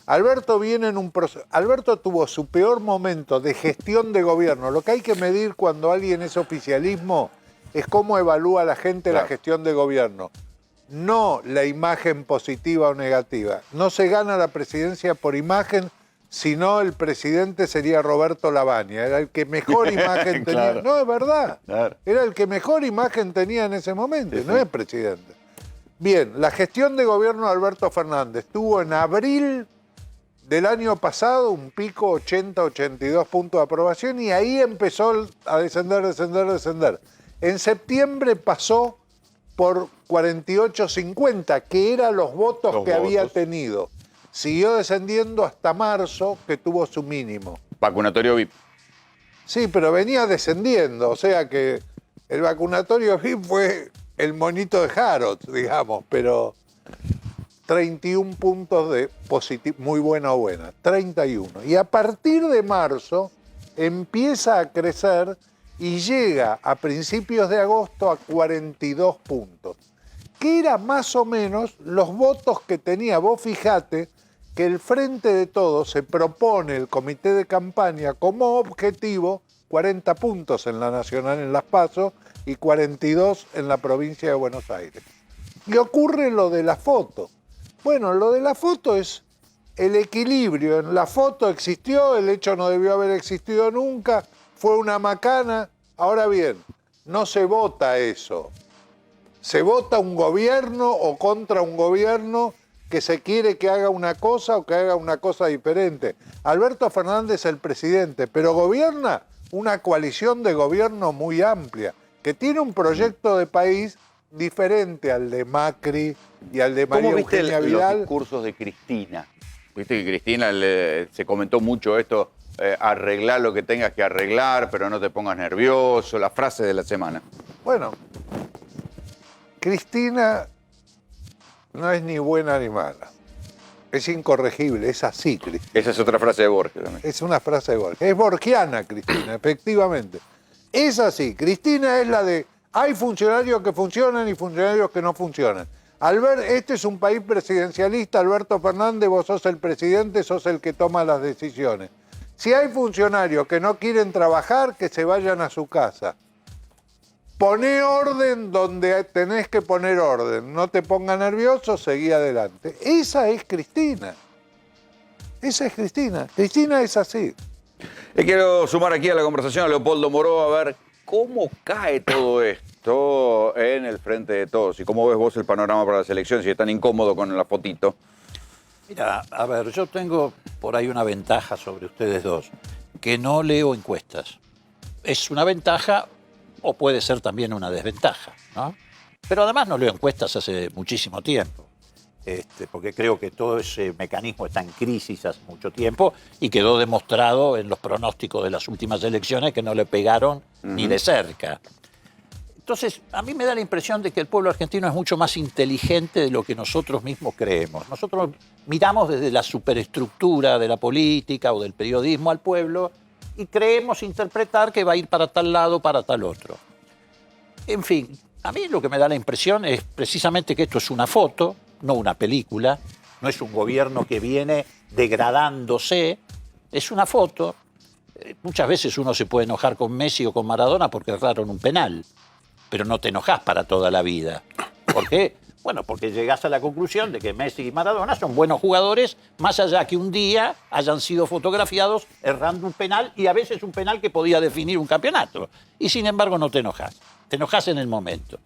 Alberto viene en un proceso. Alberto tuvo su peor momento de gestión de gobierno. Lo que hay que medir cuando alguien es oficialismo es cómo evalúa la gente la gestión de gobierno. No la imagen positiva o negativa. No se gana la presidencia por imagen, sino el presidente sería Roberto Lavagna. Era el que mejor imagen tenía.
Claro.
No, es verdad.
Claro.
Era el que mejor imagen tenía en ese momento, no es presidente. Bien, la gestión de gobierno de Alberto Fernández tuvo en abril del año pasado un pico 80-82 puntos de aprobación y ahí empezó a descender. En septiembre pasó por 48-50, que eran los votos que había tenido. Siguió descendiendo hasta marzo, que tuvo su mínimo.
Vacunatorio VIP.
Sí, pero venía descendiendo, o sea que el vacunatorio VIP fue el monito de Harrods, digamos, pero 31 puntos de positivo, muy buena o buena, 31. Y a partir de marzo empieza a crecer y llega a principios de agosto a 42 puntos, que era más o menos los votos que tenía. Vos fijate que el Frente de Todos se propone, el comité de campaña, como objetivo 40 puntos en la nacional en Las PASO y 42 en la provincia de Buenos Aires. Y ocurre lo de la foto. Bueno, lo de la foto es el equilibrio. En la foto existió, el hecho no debió haber existido nunca, fue una macana. Ahora bien, no se vota eso. Se vota un gobierno o contra un gobierno que se quiere que haga una cosa o que haga una cosa diferente. Alberto Fernández es el presidente, pero gobierna una coalición de gobierno muy amplia, que tiene un proyecto de país diferente al de Macri y al de María Eugenia Vidal.
Los discursos de Cristina? Viste que Cristina se comentó mucho esto, arreglar lo que tengas que arreglar, pero no te pongas nervioso, la frase de la semana.
Bueno, Cristina no es ni buena ni mala. Es incorregible, es así, Cristina.
Esa es otra frase de Borges también.
Es una frase de Borges. Es borgiana, Cristina, efectivamente. Es así. Cristina es la de hay funcionarios que funcionan y funcionarios que no funcionan. Este es un país presidencialista, Alberto Fernández, vos sos el presidente, sos el que toma las decisiones. Si hay funcionarios que no quieren trabajar, que se vayan a su casa. Poné orden donde tenés que poner orden. No te ponga nervioso, seguí adelante. Esa es Cristina. Esa es Cristina. Cristina es así.
Quiero sumar aquí a la conversación a Leopoldo Moró a ver cómo cae todo esto en el Frente de Todos y cómo ves vos el panorama para las elecciones si es tan incómodo con la fotito.
Mira, a ver, yo tengo por ahí una ventaja sobre ustedes dos, que no leo encuestas. Es una ventaja o puede ser también una desventaja, ¿no? Pero además no leo encuestas hace muchísimo tiempo, porque creo que todo ese mecanismo está en crisis hace mucho tiempo y quedó demostrado en los pronósticos de las últimas elecciones que no le pegaron ni de cerca. Entonces, a mí me da la impresión de que el pueblo argentino es mucho más inteligente de lo que nosotros mismos creemos. Nosotros miramos desde la superestructura de la política o del periodismo al pueblo y creemos interpretar que va a ir para tal lado, para tal otro. En fin, a mí lo que me da la impresión es precisamente que esto es una foto, no una película, no es un gobierno que viene degradándose, es una foto. Muchas veces uno se puede enojar con Messi o con Maradona porque erraron un penal, pero no te enojás para toda la vida. ¿Por qué? Bueno, porque llegás a la conclusión de que Messi y Maradona son buenos jugadores, más allá que un día hayan sido fotografiados errando un penal, y a veces un penal que podía definir un campeonato. Y sin embargo no te enojás en el momento.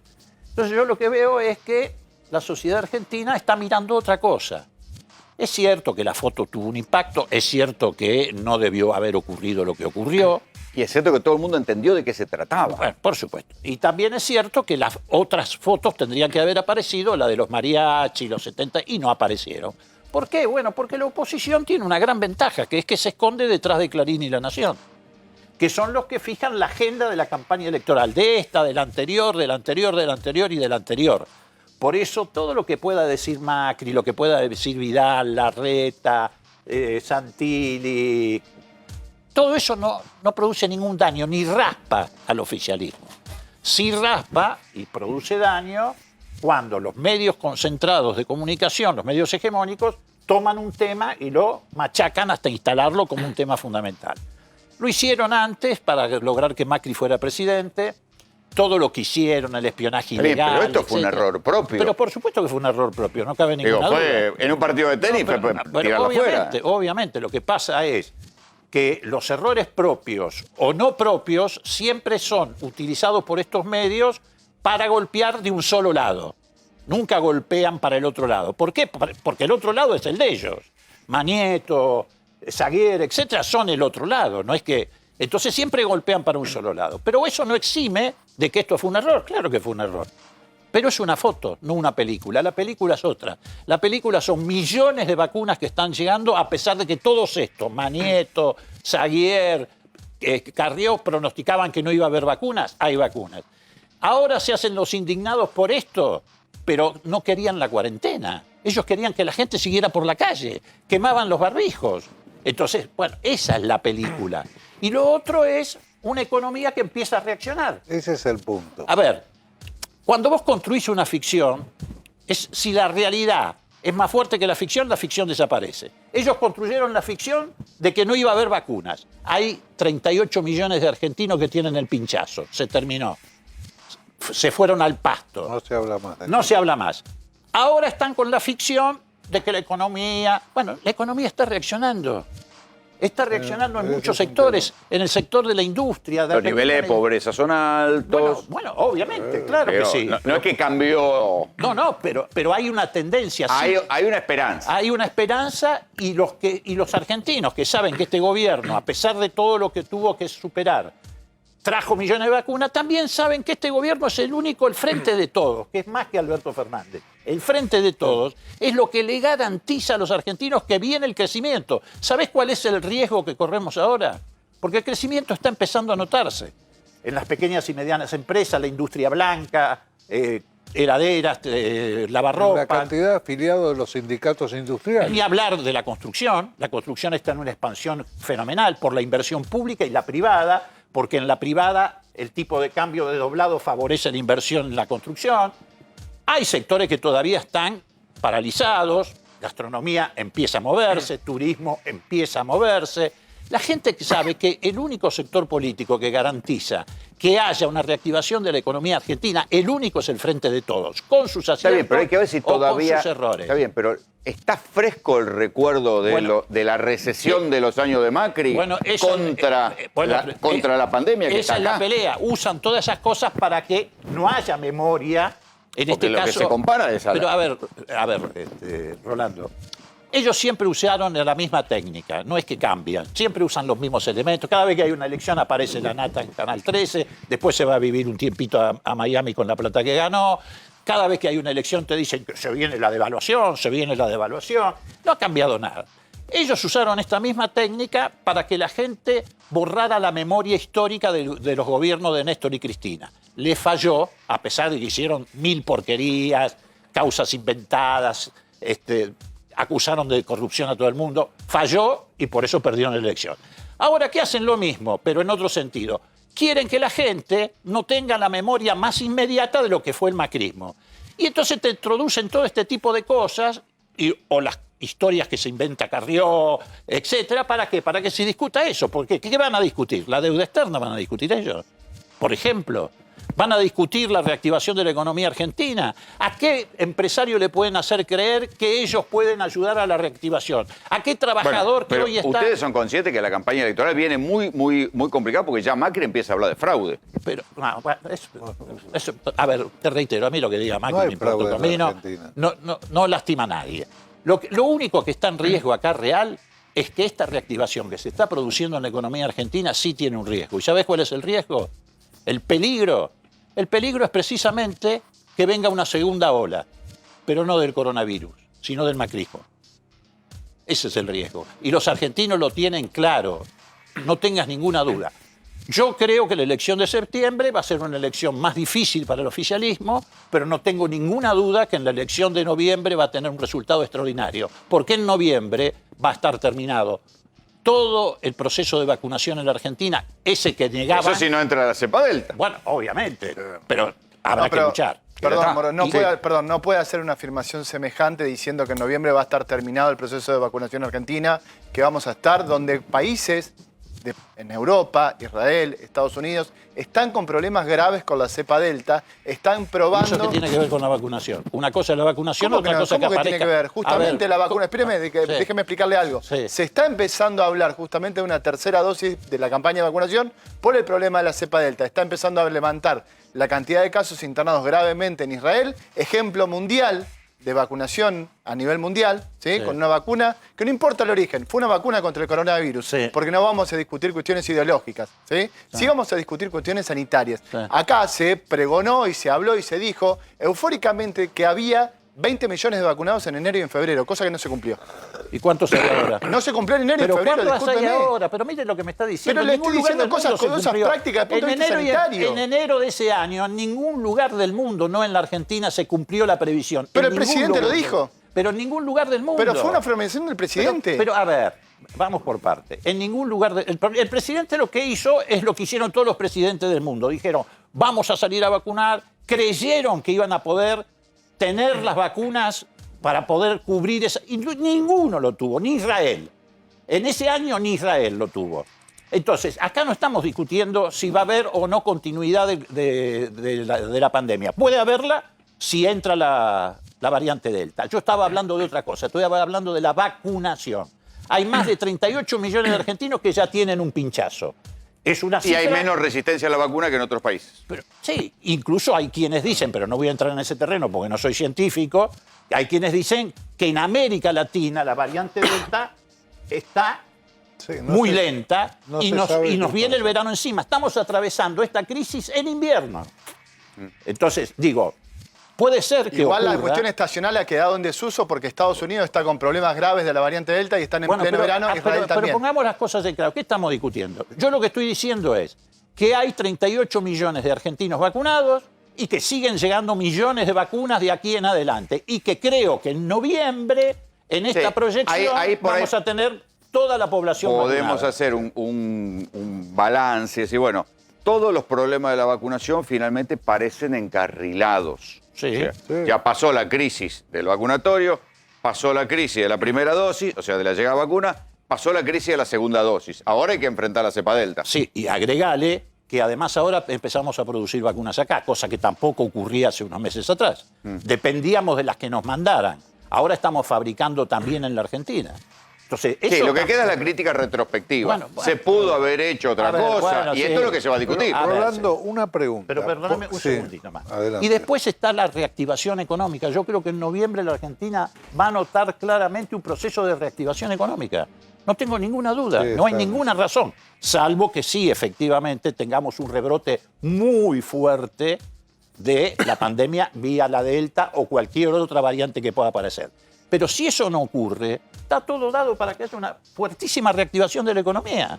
Entonces yo lo que veo es que la sociedad argentina está mirando otra cosa. Es cierto que la foto tuvo un impacto, es cierto que no debió haber ocurrido lo que ocurrió.
Y es cierto que todo el mundo entendió de qué se trataba.
Bueno, por supuesto. Y también es cierto que las otras fotos tendrían que haber aparecido, la de los mariachi, los 70, y no aparecieron. ¿Por qué? Bueno, porque la oposición tiene una gran ventaja, que es que se esconde detrás de Clarín y La Nación, que son los que fijan la agenda de la campaña electoral, de esta, de la anterior, de la anterior, de la anterior y de la anterior. Por eso todo lo que pueda decir Macri, lo que pueda decir Vidal, Larreta, Santilli, todo eso no produce ningún daño, ni raspa al oficialismo. Sí raspa y produce daño cuando los medios concentrados de comunicación, los medios hegemónicos, toman un tema y lo machacan hasta instalarlo como un tema fundamental. Lo hicieron antes para lograr que Macri fuera presidente. Todo lo que hicieron, el espionaje ilegal.
Pero esto fue un error propio.
Pero por supuesto que fue un error propio, no cabe ninguna duda.
En un partido de tenis fue tirarlo fuera.
Obviamente, lo que pasa es que los errores propios o no propios siempre son utilizados por estos medios para golpear de un solo lado. Nunca golpean para el otro lado. ¿Por qué? Porque el otro lado es el de ellos. Manieto, Zaguer, etcétera, son el otro lado. No es que... Entonces siempre golpean para un solo lado. Pero eso no exime de que esto fue un error. Claro que fue un error. Pero es una foto, no una película. La película es otra. La película son millones de vacunas que están llegando, a pesar de que todos estos, Manieto, Zaguer, Carrió, pronosticaban que no iba a haber vacunas. Hay vacunas. Ahora se hacen los indignados por esto, pero no querían la cuarentena. Ellos querían que la gente siguiera por la calle, quemaban los barbijos. Entonces, bueno, esa es la película. Y lo otro es una economía que empieza a reaccionar.
Ese es el punto.
A ver, cuando vos construís una ficción, es si la realidad es más fuerte que la ficción desaparece. Ellos construyeron la ficción de que no iba a haber vacunas. Hay 38 millones de argentinos que tienen el pinchazo. Se terminó. Se fueron al pasto.
No se habla más.
No se habla más. Ahora están con la ficción de que la economía... Bueno, la economía está reaccionando. Está reaccionando en muchos sectores, en el sector de la industria.
Los niveles de pobreza son altos.
Bueno, obviamente, claro que sí.
No es que cambió.
No, pero hay una tendencia.
Hay una esperanza.
Hay una esperanza y los argentinos que saben que este gobierno, a pesar de todo lo que tuvo que superar, trajo millones de vacunas, también saben que este gobierno es el único, el frente de todos, que es más que Alberto Fernández. El frente de todos es lo que le garantiza a los argentinos que viene el crecimiento. ¿Sabés cuál es el riesgo que corremos ahora? Porque el crecimiento está empezando a notarse. En las pequeñas y medianas empresas, la industria blanca, heladeras, lavarropa.
La cantidad de afiliados de los sindicatos industriales.
Ni hablar de la construcción. La construcción está en una expansión fenomenal por la inversión pública y la privada, porque en la privada el tipo de cambio de doblado favorece la inversión en la construcción. Hay sectores que todavía están paralizados, gastronomía empieza a moverse, turismo empieza a moverse. La gente que sabe que el único sector político que garantiza que haya una reactivación de la economía argentina, el único es el Frente de Todos, con sus aciertos.
Está bien, pero hay que ver si todavía.
Con sus errores.
Está bien, pero ¿está fresco el recuerdo de la recesión de los años de Macri contra la pandemia que
esa
está
es
acá?
la pelea. Usan todas esas cosas para que no haya memoria. En
Porque
este
lo
caso,
que se compara es
pero a ver, Rolando, ellos siempre usaron la misma técnica, no es que cambian, siempre usan los mismos elementos. Cada vez que hay una elección aparece la nata en Canal 13, después se va a vivir un tiempito a Miami con la plata que ganó. Cada vez que hay una elección te dicen que se viene la devaluación, No ha cambiado nada. Ellos usaron esta misma técnica para que la gente borrara la memoria histórica de los gobiernos de Néstor y Cristina. Le falló, a pesar de que hicieron 1000 porquerías, causas inventadas, acusaron de corrupción a todo el mundo. Falló y por eso perdieron la elección. Ahora, ¿qué hacen? Lo mismo, pero en otro sentido. Quieren que la gente no tenga la memoria más inmediata de lo que fue el macrismo. Y entonces te introducen todo este tipo de cosas, o las historias que se inventa Carrió, etcétera. ¿Para qué? Para que se discuta eso. Porque ¿qué van a discutir? ¿La deuda externa van a discutir ellos? Por ejemplo, ¿van a discutir la reactivación de la economía argentina? ¿A qué empresario le pueden hacer creer que ellos pueden ayudar a la reactivación? ¿A qué trabajador que hoy está...?
Ustedes son conscientes que la campaña electoral viene muy complicada porque ya Macri empieza a hablar de fraude.
Pero, a ver, te reitero, a mí lo que diga Macri
No hay
me importa un
fraude en
comino,
Argentina.
no lastima a nadie. Lo único que está en riesgo acá real es que esta reactivación que se está produciendo en la economía argentina sí tiene un riesgo. ¿Y sabés cuál es el riesgo? El peligro es precisamente que venga una segunda ola, pero no del coronavirus, sino del macrismo. Ese es el riesgo. Y los argentinos lo tienen claro, no tengas ninguna duda. Yo creo que la elección de septiembre va a ser una elección más difícil para el oficialismo, pero no tengo ninguna duda que en la elección de noviembre va a tener un resultado extraordinario, porque en noviembre va a estar terminado todo el proceso de vacunación en la Argentina, ese que negaba...
Eso si no entra la cepa delta.
Bueno, obviamente, pero habrá que luchar.
Perdón, Moro, no puede hacer una afirmación semejante diciendo que en noviembre va a estar terminado el proceso de vacunación en Argentina, que vamos a estar donde países en Europa, Israel, Estados Unidos, están con problemas graves con la cepa delta, están probando...
¿Eso qué tiene que ver con la vacunación? Una cosa es la vacunación, otra cosa que aparezca...
tiene que ver? Justamente la vacuna... Espéreme, déjeme explicarle algo.
Sí.
Se está empezando a hablar justamente de una tercera dosis de la campaña de vacunación por el problema de la cepa delta. Está empezando a levantar la cantidad de casos internados gravemente en Israel, ejemplo mundial de vacunación a nivel mundial, ¿sí? Con una vacuna que no importa el origen, fue una vacuna contra el coronavirus, porque no vamos a discutir cuestiones ideológicas, sí vamos a discutir cuestiones sanitarias. Acá se pregonó y se habló y se dijo eufóricamente que había 20 millones de vacunados en enero y en febrero, cosa que no se cumplió.
¿Y cuántos hay ahora?
No se cumplió en enero y en febrero,
¿cuántos hay
discúlpeme.
ahora? Pero mire lo que me está diciendo.
Pero le estoy diciendo cosas prácticas desde el punto de vista sanitario.
En enero de ese año, en ningún lugar del mundo, no en la Argentina, se cumplió la previsión.
Pero el presidente lo dijo.
Pero en ningún lugar del mundo.
Pero fue una afirmación del presidente.
Pero a ver, vamos por parte. En ningún lugar... El presidente lo que hizo es lo que hicieron todos los presidentes del mundo. Dijeron, vamos a salir a vacunar. Creyeron que iban a poder tener las vacunas para poder cubrir esa. Y ninguno lo tuvo, ni Israel. En ese año ni Israel lo tuvo. Entonces, acá no estamos discutiendo si va a haber o no continuidad de la pandemia. Puede haberla si entra la variante Delta. Yo estaba hablando de otra cosa, estoy hablando de la vacunación. Hay más de 38 millones de argentinos que ya tienen un pinchazo. Es una cifra...
Y hay menos resistencia a la vacuna que en otros países.
Pero, sí, incluso hay quienes dicen, pero no voy a entrar en ese terreno porque no soy científico, hay quienes dicen que en América Latina la variante Delta está muy lenta y nos viene el verano encima. Estamos atravesando esta crisis en invierno. Entonces, digo... Puede ser que
igual
ocurra.
La cuestión estacional ha quedado en desuso porque Estados Unidos está con problemas graves de la variante Delta y están en pleno verano, Israel también.
Pero pongamos las cosas en claro. ¿Qué estamos discutiendo? Yo lo que estoy diciendo es que hay 38 millones de argentinos vacunados y que siguen llegando millones de vacunas de aquí en adelante. Y que creo que en noviembre, en esta proyección, vamos a tener toda la población
Podemos
vacunada.
hacer un balance, decir, bueno, todos los problemas de la vacunación finalmente parecen encarrilados.
Sí.
O sea, ya pasó la crisis del vacunatorio, pasó la crisis de la primera dosis, o sea, de la llegada a vacuna, pasó la crisis de la segunda dosis. Ahora hay que enfrentar la cepa Delta.
Sí, y agregale que además ahora empezamos a producir vacunas acá, cosa que tampoco ocurría hace unos meses atrás. Dependíamos de las que nos mandaran. Ahora estamos fabricando también en la Argentina. Entonces,
Sí, lo que queda es la crítica retrospectiva. Se pudo haber hecho otra cosa y esto es lo que se va a discutir.
Rolando, una pregunta.
Pero perdóname un segundito más.
Adelante.
Y después está la reactivación económica. Yo creo que en noviembre la Argentina va a notar claramente un proceso de reactivación económica. No tengo ninguna duda,
Sí,
no hay
está.
ninguna razón, salvo que sí, efectivamente, tengamos un rebrote muy fuerte de la pandemia vía la Delta o cualquier otra variante que pueda aparecer. Pero si eso no ocurre, está todo dado para que haya una fuertísima reactivación de la economía.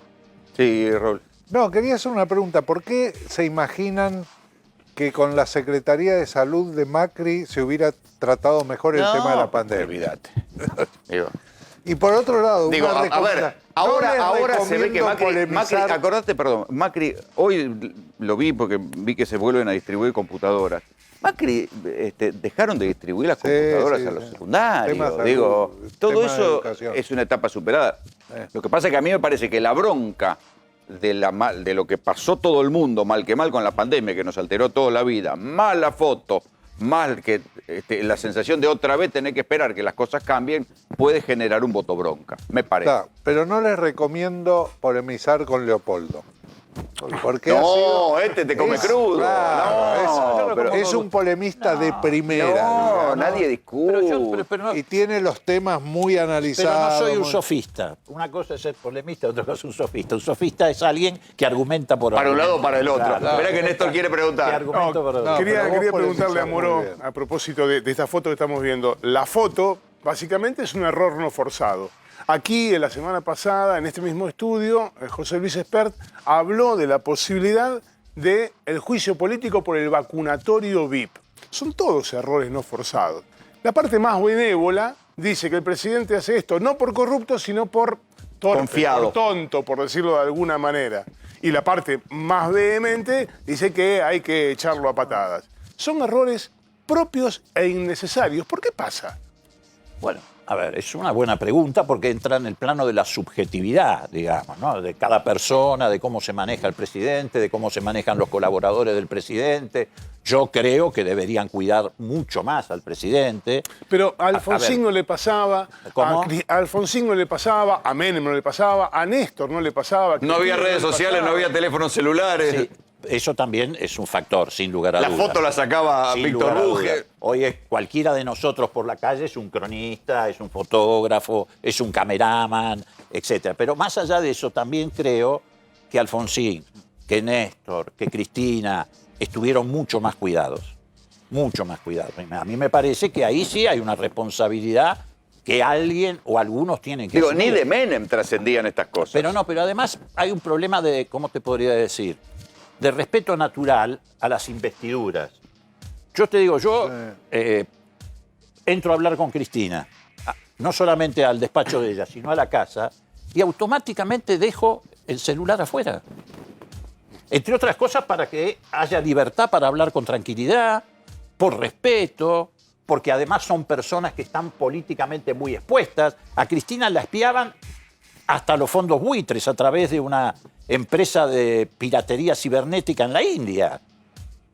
Sí, Raúl.
No, quería hacer una pregunta. ¿Por qué se imaginan que con la Secretaría de Salud de Macri se hubiera tratado mejor el tema de la pandemia?
Olvídate.
Y por otro lado,
Digo,
una
a ver, ahora se ve que Macri,
polemizar...
acordate, perdón, Macri, hoy lo vi porque vi que se vuelven a distribuir computadoras. Macri dejaron de distribuir las computadoras a los secundarios.
Tema salud,
Digo, todo
tema de
eso
educación.
es una etapa superada. Lo que pasa es que a mí me parece que la bronca de lo que pasó todo el mundo, mal que mal con la pandemia, que nos alteró toda la vida, más la foto, más que la sensación de otra vez tener que esperar que las cosas cambien, puede generar un voto bronca, me parece.
Está, pero no les recomiendo polemizar con Leopoldo. Porque
No, te come crudo.
Claro,
pero-
es un polemista de primera. digamos.
nadie discute.
Y tiene los temas muy
Pero
analizados.
no soy un
muy-
sofista. Una cosa es ser polemista, otra cosa es un sofista. Un sofista es alguien que argumenta por
Para un lado o
argumento.
para el otro.
Claro.
Espera que Néstor quiere preguntar.
Que argumento por otro.
Quería
pero vos
preguntarle a
polemizás
Moró,
muy bien.
a propósito de esta foto que estamos viendo. La foto, básicamente, es un error no forzado. Aquí, en la semana pasada, en este mismo estudio, José Luis Espert habló de la posibilidad del juicio político por el vacunatorio VIP. Son todos errores no forzados. La parte más benévola dice que el presidente hace esto no por corrupto, sino por torpe,
Confiado.
por tonto, por decirlo de alguna manera. Y la parte más vehemente dice que hay que echarlo a patadas. Son errores propios e innecesarios. ¿Por qué pasa?
Bueno, a ver, es una buena pregunta porque entra en el plano de la subjetividad, digamos, ¿no? De cada persona, de cómo se maneja el presidente, de cómo se manejan los colaboradores del presidente. Yo creo que deberían cuidar mucho más al presidente.
Pero a Alfonsín no le pasaba,
¿Cómo?
a Alfonsín no le pasaba, a Menem no le pasaba, a Néstor no le pasaba.
No había redes sociales, no había teléfonos celulares.
Sí, eso también es un factor, sin lugar a
La
dudas.
foto la sacaba
Sin
Víctor
lugar a
Ruge.
dudas. Hoy es cualquiera de nosotros por la calle es un cronista, es un fotógrafo, es un cameraman, etc. Pero más allá de eso, también creo que Alfonsín, que Néstor, que Cristina estuvieron mucho más cuidados. Mucho más cuidados. A mí me parece que ahí sí hay una responsabilidad que alguien o algunos tienen que
Digo,
asumir.
ni de Menem trascendían estas cosas.
Pero no, pero además hay un problema de, ¿cómo te podría decir? De respeto natural a las investiduras. Yo te digo, yo entro a hablar con Cristina, no solamente al despacho de ella, sino a la casa, y automáticamente dejo el celular afuera. Entre otras cosas para que haya libertad para hablar con tranquilidad, por respeto, porque además son personas que están políticamente muy expuestas. A Cristina la espiaban hasta los fondos buitres a través de una empresa de piratería cibernética en la India.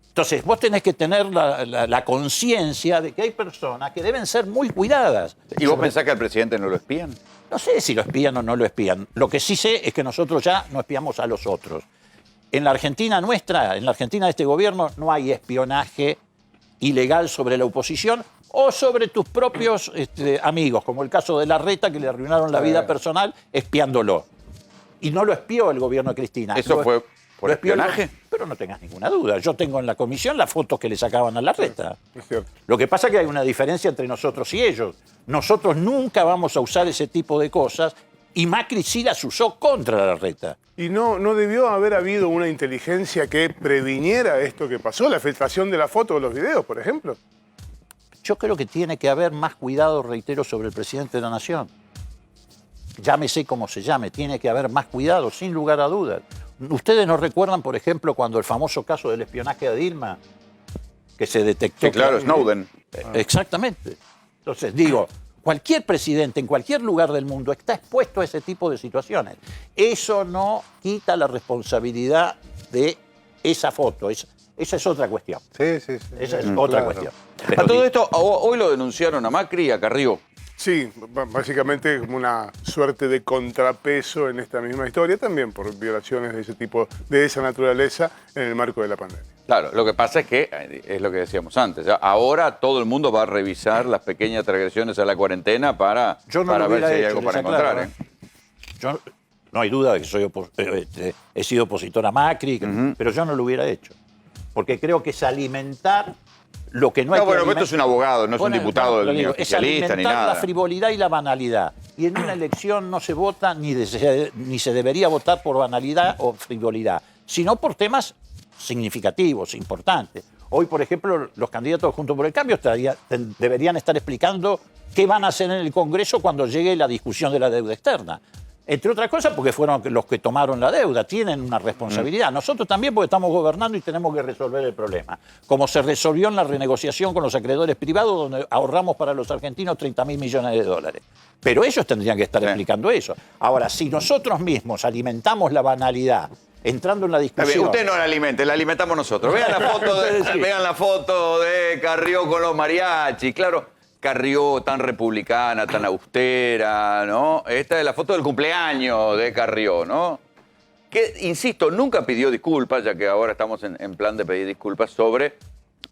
Entonces, vos tenés que tener la conciencia de que hay personas que deben ser muy cuidadas.
¿Y vos pensás que al presidente no lo espían?
No sé si lo espían o no lo espían. Lo que sí sé es que nosotros ya no espiamos a los otros. En la Argentina nuestra, en la Argentina de este gobierno, no hay espionaje ilegal sobre la oposición o sobre tus propios amigos, como el caso de Larreta, que le arruinaron la vida personal espiándolo. Y no lo espió el gobierno de Cristina.
¿Eso fue por espionaje?
Pero no tengas ninguna duda. Yo tengo en la comisión las fotos que le sacaban a Larreta. Lo que pasa es que hay una diferencia entre nosotros y ellos. Nosotros nunca vamos a usar ese tipo de cosas y Macri sí las usó contra Larreta.
¿Y no debió haber habido una inteligencia que previniera esto que pasó? La filtración de la foto o los videos, por ejemplo.
Yo creo que tiene que haber más cuidado, reitero, sobre el presidente de la Nación. Llámese como se llame, tiene que haber más cuidado, sin lugar a dudas. ¿Ustedes no recuerdan, por ejemplo, cuando el famoso caso del espionaje a Dilma, que se detectó?
Sí, claro, Snowden.
Exactamente. Entonces, digo, cualquier presidente en cualquier lugar del mundo está expuesto a ese tipo de situaciones. Eso no quita la responsabilidad de esa foto. Esa es otra cuestión.
Sí.
Esa es otra cuestión.
A todo esto, hoy lo denunciaron a Macri y a Carrió.
Sí, básicamente como una suerte de contrapeso en esta misma historia, también por violaciones de ese tipo, de esa naturaleza, en el marco de la pandemia.
Claro, lo que pasa es que, es lo que decíamos antes, ahora todo el mundo va a revisar las pequeñas transgresiones a la cuarentena para ver si hay algo para encontrar.
Yo, no hay duda de que he sido opositor a Macri, pero yo no lo hubiera hecho. Porque creo que es alimentar lo que no hay que
bueno,
alimentar.
esto es un abogado, no es un diputado ni oficialista ni nada.
La frivolidad y la banalidad. Y en una elección no se vota ni se debería votar por banalidad o frivolidad, sino por temas significativos, importantes. Hoy, por ejemplo, los candidatos Juntos por el Cambio deberían estar explicando qué van a hacer en el Congreso cuando llegue la discusión de la deuda externa. Entre otras cosas porque fueron los que tomaron la deuda, tienen una responsabilidad. Nosotros también porque estamos gobernando y tenemos que resolver el problema. Como se resolvió en la renegociación con los acreedores privados, donde ahorramos para los argentinos 30.000 millones de dólares. Pero ellos tendrían que estar explicando eso. Ahora, si nosotros mismos alimentamos la banalidad, entrando en la discusión...
Usted no la alimente, la alimentamos nosotros. Vean la foto de Carrió con los mariachis, claro. Carrió tan republicana, tan austera, ¿no? Esta es la foto del cumpleaños de Carrió, ¿no? Que, insisto, nunca pidió disculpas, ya que ahora estamos en plan de pedir disculpas sobre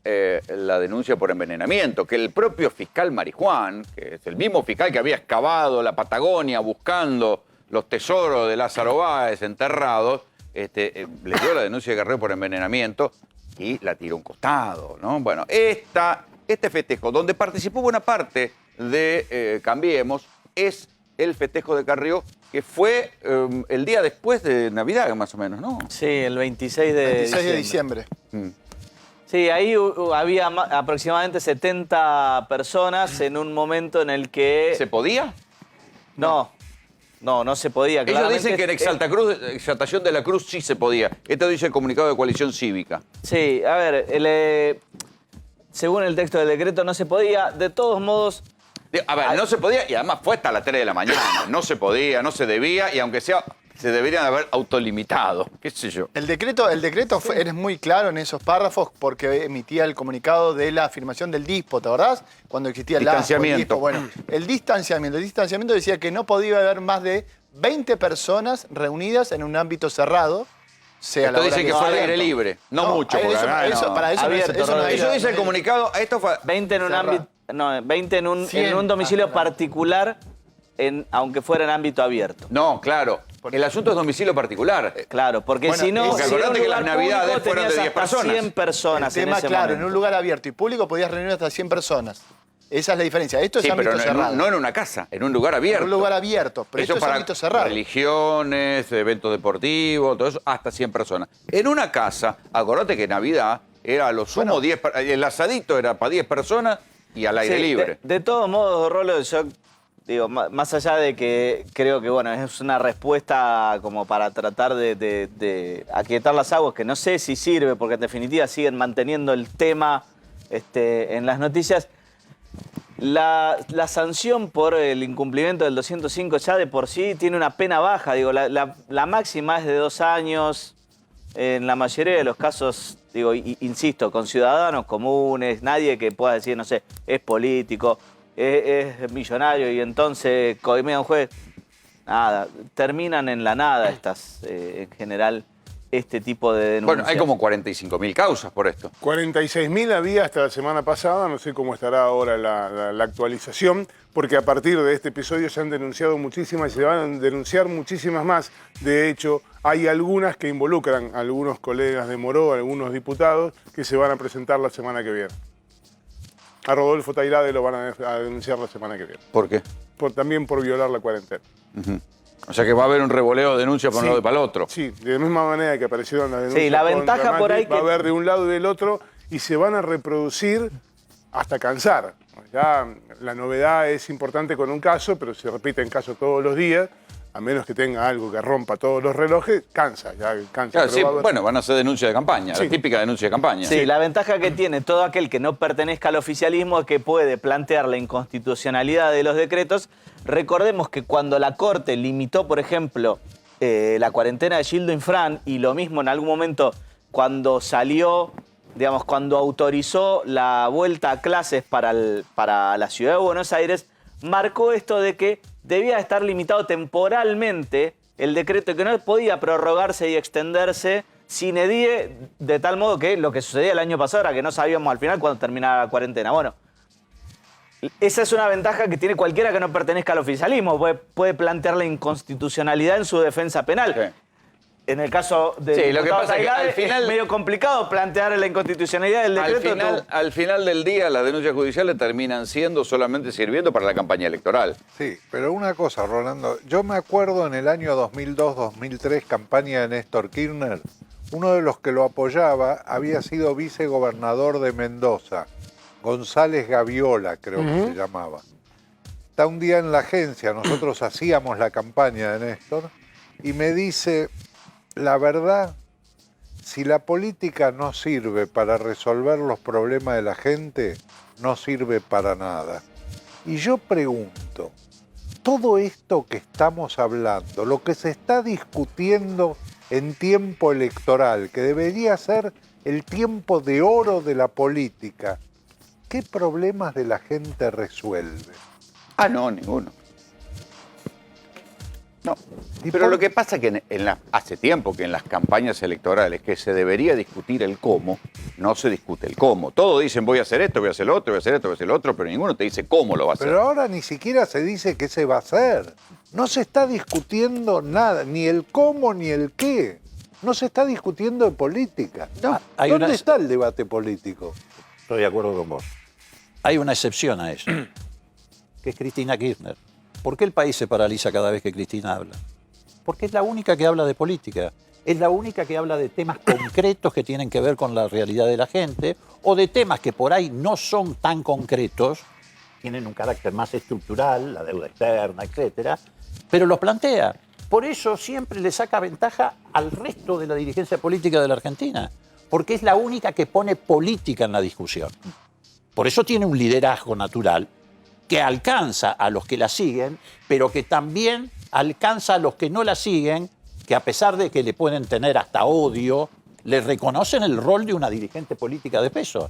la denuncia por envenenamiento, que el propio fiscal Marijuán, que es el mismo fiscal que había excavado la Patagonia buscando los tesoros de Lázaro Báez enterrados, le dio la denuncia de Carrió por envenenamiento y la tiró a un costado, ¿no? Bueno, este festejo, donde participó buena parte de Cambiemos, es el festejo de Carrió, que fue el día después de Navidad, más o menos, ¿no?
Sí, el 26 de
diciembre.
Sí, ahí había aproximadamente 70 personas en un momento en el que...
¿Se podía?
No se podía.
Ellos dicen que en Exaltación de la Cruz sí se podía. Esto dice el comunicado de Coalición Cívica.
Sí, a ver, según el texto del decreto no se podía. De todos modos...
A ver, no se podía y además fue hasta las 3 de la mañana. No se podía, no se debía y aunque sea, se deberían haber autolimitado. ¿Qué sé yo?
El decreto eres muy claro en esos párrafos porque emitía el comunicado de la afirmación del DISPO, ¿te acordás? Cuando existía el
distanciamiento.
Bueno, el distanciamiento decía que no podía haber más de 20 personas reunidas en un ámbito cerrado.
Esto dice que fue al aire libre, no mucho. Eso dice el comunicado. Esto fue
20 en un ámbito, 20 en un domicilio particular, aunque fuera en ámbito abierto.
No, claro. El asunto es domicilio particular.
Claro, porque si no,
acordate que las navidades fueron de 10 personas.
100 personas.
El tema, claro, en un lugar abierto y público podías reunir hasta 100 personas. Esa es la diferencia. Esto es ámbito cerrado.
No en una casa, en un lugar abierto.
En un lugar abierto, pero
eso
esto es ámbito cerrado.
Religiones, eventos deportivos, todo eso, hasta 100 personas. En una casa, acordate que Navidad era a lo sumo 10, el asadito era para 10 personas y al aire libre.
De todos modos, Rolo, yo digo, más allá de que creo que bueno, es una respuesta como para tratar de aquietar las aguas, que no sé si sirve, porque en definitiva siguen manteniendo el tema en las noticias. la sanción por el incumplimiento del 205 ya de por sí tiene una pena baja. Digo, la máxima es de 2 años. En la mayoría de los casos, digo, insisto, con ciudadanos comunes, nadie que pueda decir, no sé, es político, es millonario y entonces coimea a un juez. Nada, terminan en la nada estas, en general, este tipo de denuncias.
Bueno, hay como 45.000 causas por esto.
46.000 había hasta la semana pasada, no sé cómo estará ahora la actualización, porque a partir de este episodio se han denunciado muchísimas y se van a denunciar muchísimas más. De hecho, hay algunas que involucran a algunos colegas de Moró, a algunos diputados, que se van a presentar la semana que viene. A Rodolfo Tairade lo van a denunciar la semana que viene.
¿Por qué?
También por violar la cuarentena.
O sea que va a haber un revoleo de denuncias por un lado y para el otro.
Sí, de la misma manera que aparecieron las denuncias.
Sí, la ventaja por ahí
va a haber de un lado y del otro y se van a reproducir hasta cansar. Ya la novedad es importante con un caso, pero se repite en caso todos los días, a menos que tenga algo que rompa todos los relojes, cansa, ya cansa.
Claro, sí, bueno, van a hacer denuncia de campaña, la típica denuncia de campaña.
Sí, la ventaja que tiene todo aquel que no pertenezca al oficialismo es que puede plantear la inconstitucionalidad de los decretos. Recordemos que cuando la Corte limitó, por ejemplo, la cuarentena de Gildo Infran, y lo mismo en algún momento cuando salió, digamos, cuando autorizó la vuelta a clases para la ciudad de Buenos Aires, marcó esto de que debía estar limitado temporalmente el decreto, que no podía prorrogarse y extenderse sine die, de tal modo que lo que sucedía el año pasado era que no sabíamos al final cuándo terminaba la cuarentena. Bueno, esa es una ventaja que tiene cualquiera que no pertenezca al oficialismo. Puede plantear la inconstitucionalidad en su defensa penal. Sí. En el caso de
lo que pasa es que al final
es medio complicado plantear la inconstitucionalidad del decreto.
Al final del día, las denuncias judiciales terminan siendo solamente sirviendo para la campaña electoral.
Sí, pero una cosa, Rolando. Yo me acuerdo en el año 2002-2003, campaña de Néstor Kirchner, uno de los que lo apoyaba había sido vicegobernador de Mendoza, González Gaviola, creo que se llamaba. Está un día en la agencia, nosotros hacíamos la campaña de Néstor, y me dice... La verdad, si la política no sirve para resolver los problemas de la gente, no sirve para nada. Y yo pregunto, todo esto que estamos hablando, lo que se está discutiendo en tiempo electoral, que debería ser el tiempo de oro de la política, ¿qué problemas de la gente resuelve?
Ah, no, ninguno. No, pero lo que pasa es que hace tiempo que en las campañas electorales que se debería discutir el cómo, no se discute el cómo. Todos dicen voy a hacer esto, voy a hacer lo otro, voy a hacer esto, voy a hacer lo otro, pero ninguno te dice cómo lo va a hacer.
Pero ahora ni siquiera se dice qué se va a hacer. No se está discutiendo nada, ni el cómo ni el qué. No se está discutiendo de política. No. ¿Dónde está el debate político?
Estoy de acuerdo con vos. Hay una excepción a eso, que es Cristina Kirchner. ¿Por qué el país se paraliza cada vez que Cristina habla? Porque es la única que habla de política. Es la única que habla de temas concretos que tienen que ver con la realidad de la gente o de temas que por ahí no son tan concretos, tienen un carácter más estructural, la deuda externa, etcétera, pero los plantea. Por eso siempre le saca ventaja al resto de la dirigencia política de la Argentina, porque es la única que pone política en la discusión. Por eso tiene un liderazgo natural que alcanza a los que la siguen, pero que también alcanza a los que no la siguen, que a pesar de que le pueden tener hasta odio, le reconocen el rol de una dirigente política de peso.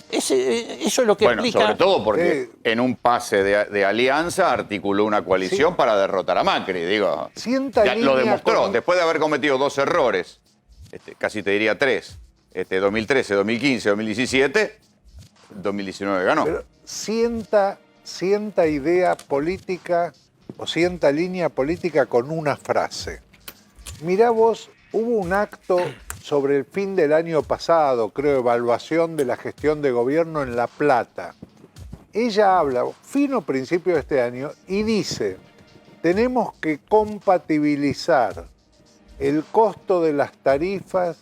Eso es lo que explica...
Sobre todo porque en un pase de alianza articuló una coalición para derrotar a Macri, digo. Ya lo demostró, después de haber cometido 2 errores, casi te diría 3, 2013, 2015, 2017, 2019 ganó.
Pero sienta idea política o sienta línea política con una frase. Mirá vos, hubo un acto sobre el fin del año pasado, creo, evaluación de la gestión de gobierno en La Plata. Ella habla, fino principio de este año, y dice, tenemos que compatibilizar el costo de las tarifas,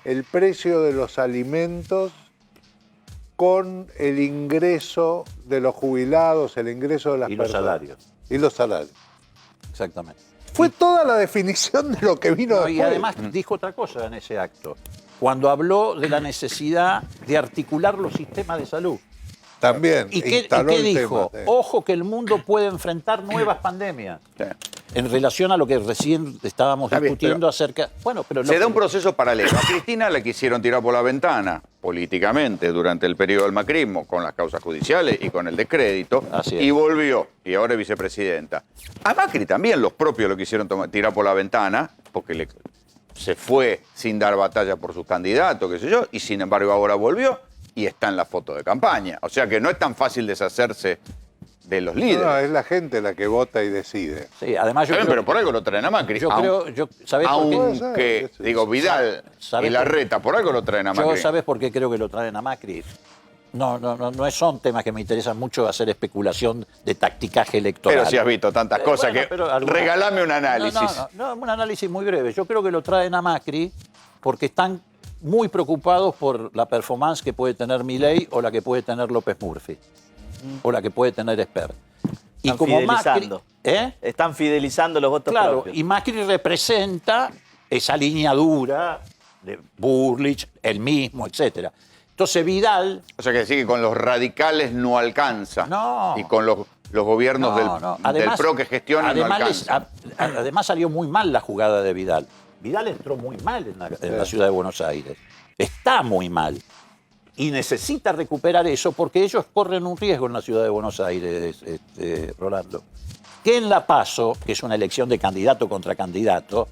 el precio de los alimentos, con el ingreso de los jubilados, el ingreso de las personas.
Y los salarios.
Y los salarios.
Exactamente.
Fue toda la definición de lo que vino después.
Y además dijo otra cosa en ese acto, cuando habló de la necesidad de articular los sistemas de salud.
También.
¿Y qué
instaló el
dijo?
tema, sí.
Ojo que el mundo puede enfrentar nuevas pandemias. En relación a lo que recién estábamos
Está bien,
discutiendo acerca... Bueno, pero
Se da un proceso paralelo. A Cristina la quisieron tirar por la ventana políticamente durante el periodo del macrismo, con las causas judiciales y con el descrédito, y volvió, y ahora es vicepresidenta. A Macri también los propios lo quisieron tirar por la ventana, porque se fue sin dar batalla por sus candidatos, qué sé yo, y sin embargo ahora volvió y está en la foto de campaña. O sea que no es tan fácil deshacerse de los líderes.
No, es la gente la que vota y decide.
Sí, además yo
Está bien,
creo-
pero por algo lo traen a Macri.
Yo creo, ¿sabés por qué?
Aunque, digo, Vidal
¿Sabés
y Larreta, por algo lo traen a Macri.
Yo, ¿sabes por qué creo que lo traen a Macri? No son temas que me interesan mucho hacer especulación de tacticaje electoral.
Pero si has visto tantas cosas
bueno,
que...
pero alguna-
Regálame un análisis.
No, un análisis muy breve. Yo creo que lo traen a Macri porque están muy preocupados por la performance que puede tener Milei o la que puede tener López Murphy o la que puede tener Esper. Y
Están
como Macri,
fidelizando. Están fidelizando los votos
claro,
propios.
y Macri representa esa línea dura de Burlich, el mismo, etcétera. Entonces Vidal...
O sea que decir que con los radicales no alcanza.
No.
Y con los gobiernos del PRO que gestionan no
además,
alcanza.
además salió muy mal la jugada de Vidal. Vidal entró muy mal en la ciudad de Buenos Aires. Está muy mal. Y necesita recuperar eso porque ellos corren un riesgo en la ciudad de Buenos Aires, Rolando. Que en la PASO, que es una elección de candidato contra candidato,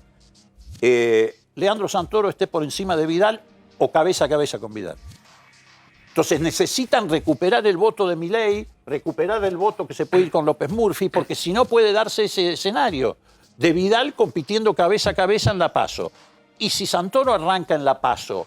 Leandro Santoro esté por encima de Vidal o cabeza a cabeza con Vidal. Entonces necesitan recuperar el voto de Milei, recuperar el voto que se puede ir con López Murphy, porque si no puede darse ese escenario de Vidal compitiendo cabeza a cabeza en la PASO. Y si Santoro arranca en la PASO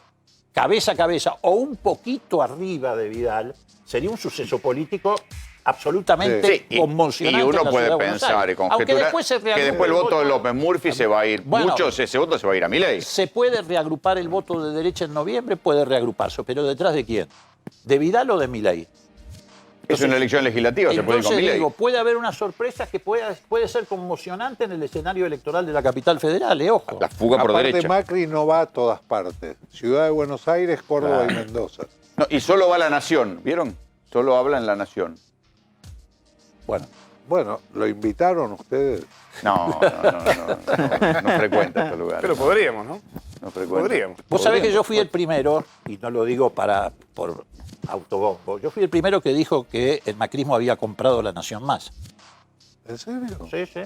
cabeza a cabeza o un poquito arriba de Vidal, sería un suceso político absolutamente
Sí,
conmocionante.
y
en
uno
la
puede
ciudad de Buenos
pensar y
Aires. Aunque
conjeturar
después se
que
reagrupe
después el voto de López Murphy se va a ir,
Bueno,
ese voto se va a ir a Milei.
Se puede reagrupar el voto de derecha en noviembre, puede reagruparse, pero ¿detrás de quién? ¿De Vidal o de Milei?
Es una elección legislativa, se puede ir con
Entonces
Milei.
digo, puede haber una sorpresa que puede ser conmocionante en el escenario electoral de la capital federal, ojo.
La fuga por
Aparte,
derecha.
Macri no va a todas partes. Ciudad de Buenos Aires, Córdoba y Mendoza.
No, y solo va a La Nación, ¿vieron? Solo habla en La Nación.
Bueno, ¿lo invitaron ustedes?
No frecuenta estos lugares.
Pero podríamos, ¿no?
No frecuenta.
Podríamos.
Vos sabés que yo fui el primero, y no lo digo por autobombo, yo fui el primero que dijo que el macrismo había comprado La Nación Más.
¿En serio?
Sí, sí.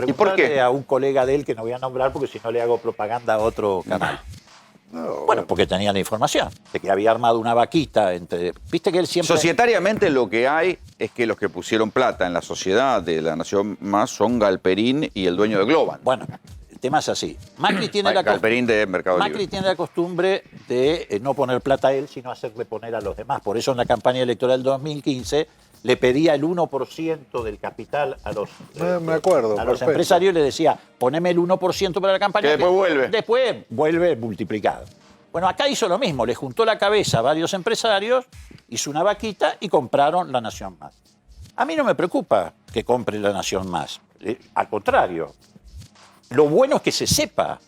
¿Y por qué?
Preguntale a un colega de él que no voy a nombrar porque si no le hago propaganda a otro canal. Bueno, porque tenía la información de que había armado una vaquita entre... Viste que él siempre...
Societariamente lo que hay es que los que pusieron plata en la sociedad de La Nación Más son Galperín y el dueño de Globan.
Bueno, el tema es así. Macri tiene
Galperín de Mercado
Macri
Libre.
tiene la costumbre de no poner plata a él, sino hacerle poner a los demás. Por eso en la campaña electoral 2015 le pedía el 1% del capital a los,
me acuerdo,
a los
perfecto.
empresarios y le decía, poneme el 1% para la campaña.
Que después vuelve.
Después vuelve multiplicado. Bueno, acá hizo lo mismo, le juntó la cabeza a varios empresarios, hizo una vaquita y compraron La Nación Más. A mí no me preocupa que compre La Nación Más, al contrario. Lo bueno es que se sepa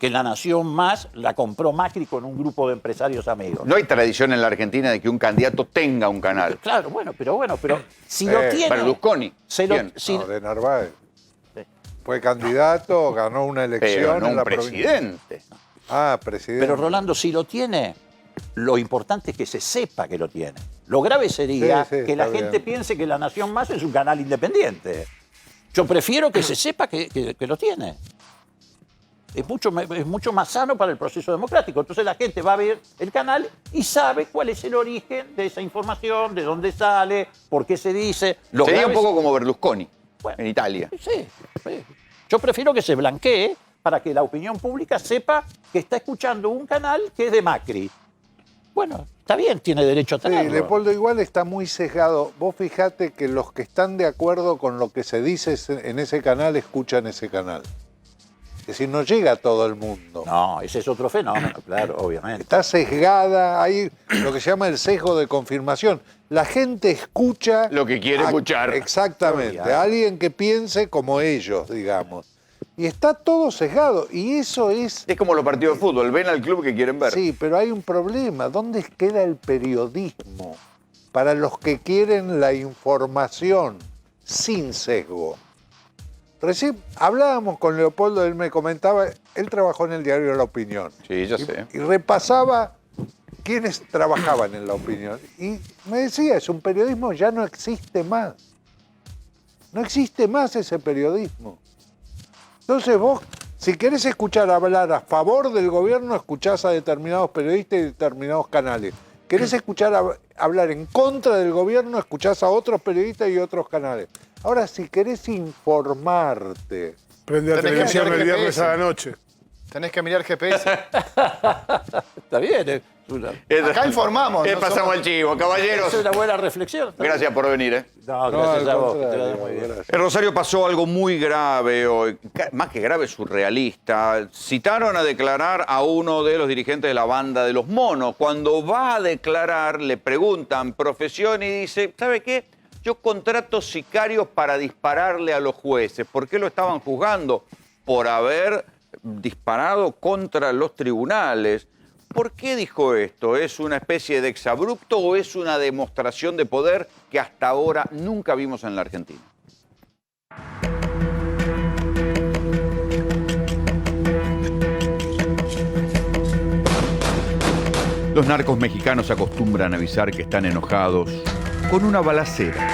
que La Nación Más la compró Macri con un grupo de empresarios amigos.
No hay tradición en la Argentina de que un candidato tenga un canal.
Claro, pero si lo tiene...
Berlusconi.
¿Quién?
No, de Narváez. Fue candidato, ganó una elección
Pero no
en
un
la
presidente.
provincia. Ah, presidente.
Pero Rolando, si lo tiene, lo importante es que se sepa que lo tiene. Lo grave sería
Sí,
que la
está
gente
bien.
piense que La Nación Más es un canal independiente. Yo prefiero que se sepa que lo tiene. Es mucho más sano para el proceso democrático. Entonces la gente va a ver el canal y sabe cuál es el origen de esa información, de dónde sale, por qué se dice. Lo
Sería un
grave
poco como Berlusconi en Italia.
Sí. Yo prefiero que se blanquee para que la opinión pública sepa que está escuchando un canal que es de Macri. Bueno, está bien, tiene derecho a
Sí,
tenerlo.
Leopoldo igual está muy sesgado. Vos fijate que los que están de acuerdo con lo que se dice en ese canal escuchan ese canal. Es decir, no llega a todo el mundo.
No, ese es otro fenómeno, claro, obviamente.
Está sesgada, hay lo que se llama el sesgo de confirmación. La gente escucha...
Lo que quiere escuchar.
Exactamente, a alguien que piense como ellos, digamos. Y está todo sesgado, y eso es...
Es como los partidos de fútbol, ven al club que quieren ver.
Sí, pero hay un problema. ¿Dónde queda el periodismo? para los que quieren la información sin sesgo. Recién hablábamos con Leopoldo, él me comentaba, él trabajó en el diario La Opinión.
Sí, ya sé.
Y repasaba quiénes trabajaban en La Opinión. Y me decía, es un periodismo, ya no existe más. No existe más ese periodismo. Entonces vos, si querés escuchar hablar a favor del gobierno, escuchás a determinados periodistas y determinados canales. Querés escuchar hablar en contra del gobierno, escuchás a otros periodistas y otros canales. Ahora, si querés informarte...
Prende la televisión el viernes a la noche.
Tenés que mirar GPS.
Está bien.
Acá informamos.
Pasamos el chivo, caballeros.
Es una buena reflexión.
Gracias por venir.
No, gracias a vos. Que te vaya muy bien.
En Rosario pasó algo muy grave hoy, más que grave, surrealista. Citaron a declarar a uno de los dirigentes de la banda de los monos. Cuando va a declarar, le preguntan profesión y dice, ¿sabe qué? Yo contrato sicarios para dispararle a los jueces. ¿Por qué lo estaban juzgando? Por haber disparado contra los tribunales. ¿Por qué dijo esto? ¿Es una especie de exabrupto o es una demostración de poder que hasta ahora nunca vimos en la Argentina? Los narcos mexicanos acostumbran avisar que están enojados con una balacera.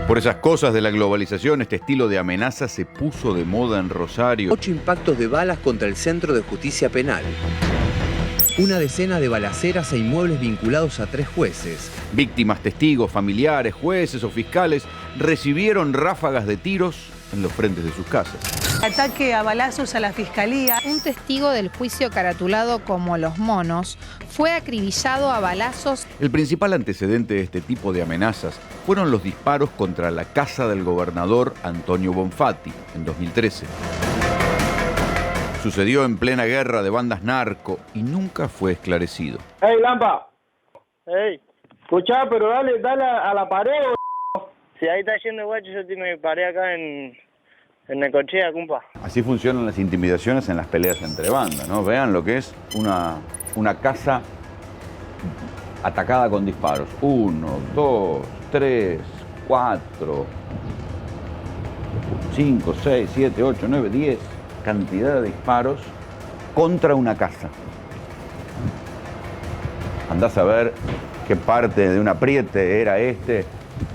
Por esas cosas de la globalización, este estilo de amenaza se puso de moda en Rosario.
8 impactos de balas contra el Centro de Justicia Penal. Una decena de balaceras e inmuebles vinculados a 3 jueces.
Víctimas, testigos, familiares, jueces o fiscales recibieron ráfagas de tiros en los frentes de sus casas.
Ataque a balazos a la fiscalía.
Un testigo del juicio caratulado como Los Monos fue acribillado a balazos.
El principal antecedente de este tipo de amenazas fueron los disparos contra la casa del gobernador Antonio Bonfatti en 2013. Sucedió en plena guerra de bandas narco y nunca fue esclarecido.
¡Ey, Lampa! ¡Ey! Escuchá, pero dale a la pared, si ahí está yendo guacho, yo tengo mi pared acá en Necochea, compa.
Así funcionan las intimidaciones en las peleas entre bandas, ¿no? Vean lo que es una casa atacada con disparos. 1, 2, 3, 4, 5, 6, 7, 8, 9, 10. Cantidad de disparos contra una casa. Andás a ver qué parte de un apriete era este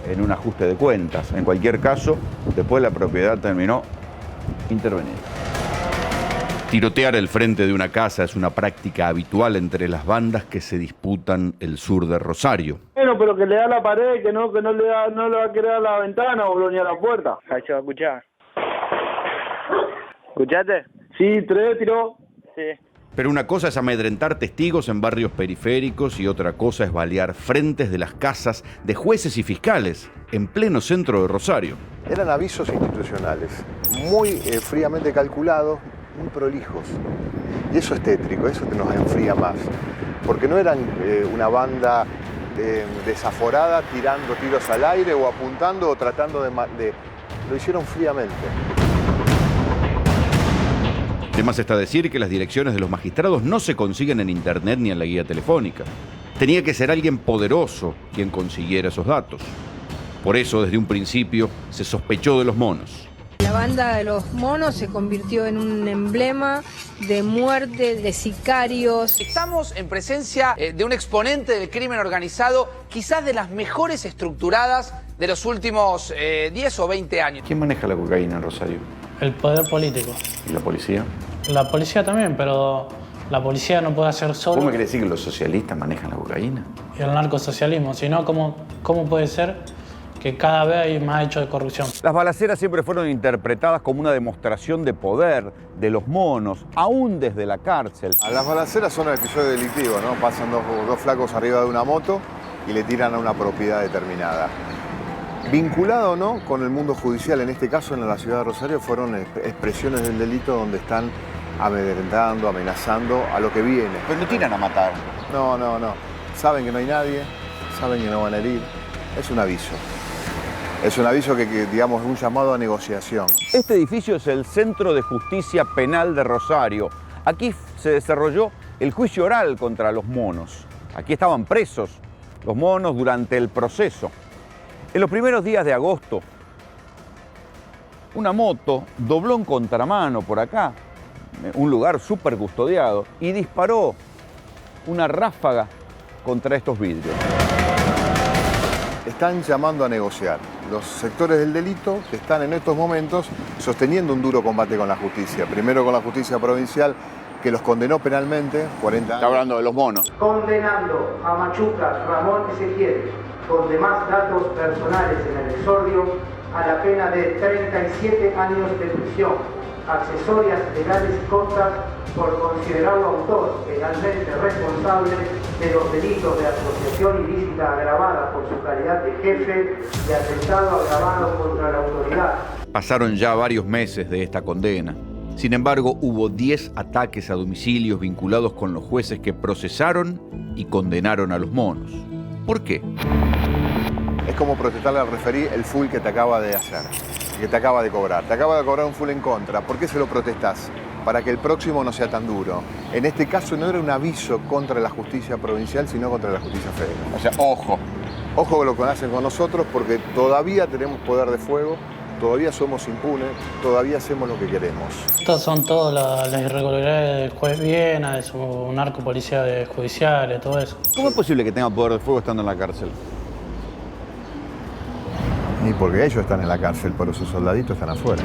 en un ajuste de cuentas. En cualquier caso, después la propiedad terminó intervenida. Tirotear el frente de una casa es una práctica habitual entre las bandas que se disputan el sur de Rosario.
Bueno, pero que le da la pared, que no le va a querer a la ventana o ni a la puerta. Ahí se va a escuchar. ¿Escuchaste? Sí, 3 tiró. Sí.
Pero una cosa es amedrentar testigos en barrios periféricos y otra cosa es balear frentes de las casas de jueces y fiscales en pleno centro de Rosario.
Eran avisos institucionales, muy fríamente calculados, muy prolijos. Y eso es tétrico, eso te nos enfría más. Porque no eran una banda desaforada tirando tiros al aire o apuntando o tratando de... Lo hicieron fríamente.
Además está decir que las direcciones de los magistrados no se consiguen en internet ni en la guía telefónica. Tenía que ser alguien poderoso quien consiguiera esos datos. Por eso, desde un principio, se sospechó de los monos.
La banda de los monos se convirtió en un emblema de muerte, de sicarios.
Estamos en presencia de un exponente del crimen organizado, quizás de las mejores estructuradas de los últimos 10 o 20 años.
¿Quién maneja la cocaína en Rosario?
El poder político.
¿Y la policía?
La policía también, pero la policía no puede hacer solo.
¿Cómo me quiere decir que los socialistas manejan la cocaína?
Y el narcosocialismo, si no, ¿cómo puede ser que cada vez hay más hechos de corrupción?
Las balaceras siempre fueron interpretadas como una demostración de poder de los monos, aún desde la cárcel.
Las balaceras son un episodio delictivo, ¿no? Pasan dos flacos arriba de una moto y le tiran a una propiedad determinada. Vinculado o no con el mundo judicial, en este caso en la ciudad de Rosario, fueron expresiones del delito donde están amedrentando, amenazando a lo que viene.
Pero no tiran a matar.
No. Saben que no hay nadie, saben que no van a herir. Es un aviso. Es un aviso que digamos, es un llamado a negociación.
Este edificio es el Centro de Justicia Penal de Rosario. Aquí se desarrolló el juicio oral contra los monos. Aquí estaban presos los monos durante el proceso. En los primeros días de agosto, una moto dobló en contramano por acá, un lugar súper custodiado, y disparó una ráfaga contra estos vidrios.
Están llamando a negociar. Los sectores del delito que están en estos momentos sosteniendo un duro combate con la justicia. Primero con la justicia provincial, que los condenó penalmente, 40 años.
Está hablando de los monos.
Condenando a Machuca Ramón Ezequiel con demás datos personales en el exordio a la pena de 37 años de prisión, accesorias legales y cortas por considerarlo autor penalmente responsable de los delitos de asociación ilícita agravada por su calidad de jefe y atentado agravado contra la autoridad.
Pasaron ya varios meses de esta condena. Sin embargo, hubo 10 ataques a domicilios vinculados con los jueces que procesaron y condenaron a los monos. ¿Por qué?
Es como protestarle al referí el full que te acaba de hacer, que te acaba de cobrar. Te acaba de cobrar un full en contra. ¿Por qué se lo protestás? Para que el próximo no sea tan duro. En este caso no era un aviso contra la justicia provincial, sino contra la justicia federal.
O sea, ojo.
Ojo con lo que hacen con nosotros, porque todavía tenemos poder de fuego, todavía somos impunes, todavía hacemos lo que queremos.
Estas son todas las irregularidades del juez Viena, de su narco policía judicial, de todo eso.
¿Cómo es posible que tenga poder de fuego estando en la cárcel?
Ni porque ellos están en la cárcel, pero sus soldaditos están afuera.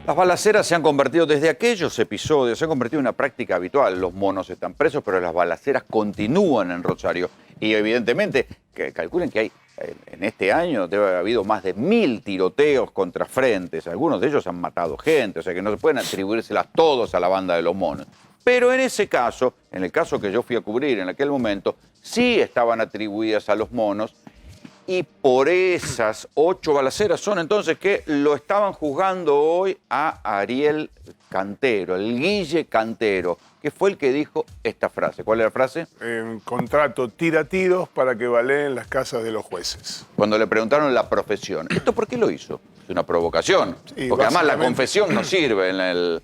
Las balaceras se han convertido, desde aquellos episodios, se han convertido en una práctica habitual. Los monos están presos, pero las balaceras continúan en Rosario. Y evidentemente, que calculen que hay, en este año debe haber habido más de 1000 tiroteos contra frentes. Algunos de ellos han matado gente, o sea que no se pueden atribuírselas todos a la banda de los monos. Pero en ese caso, en el caso que yo fui a cubrir en aquel momento, sí estaban atribuidas a los monos. Y por esas 8 balaceras son entonces que lo estaban juzgando hoy a Ariel Cantero, el Guille Cantero, que fue el que dijo esta frase. ¿Cuál es la frase?
Contrato tira tiros para que baleen las casas de los jueces.
Cuando le preguntaron la profesión. ¿Esto por qué lo hizo? Es una provocación.
Sí,
porque además la confesión no sirve en el...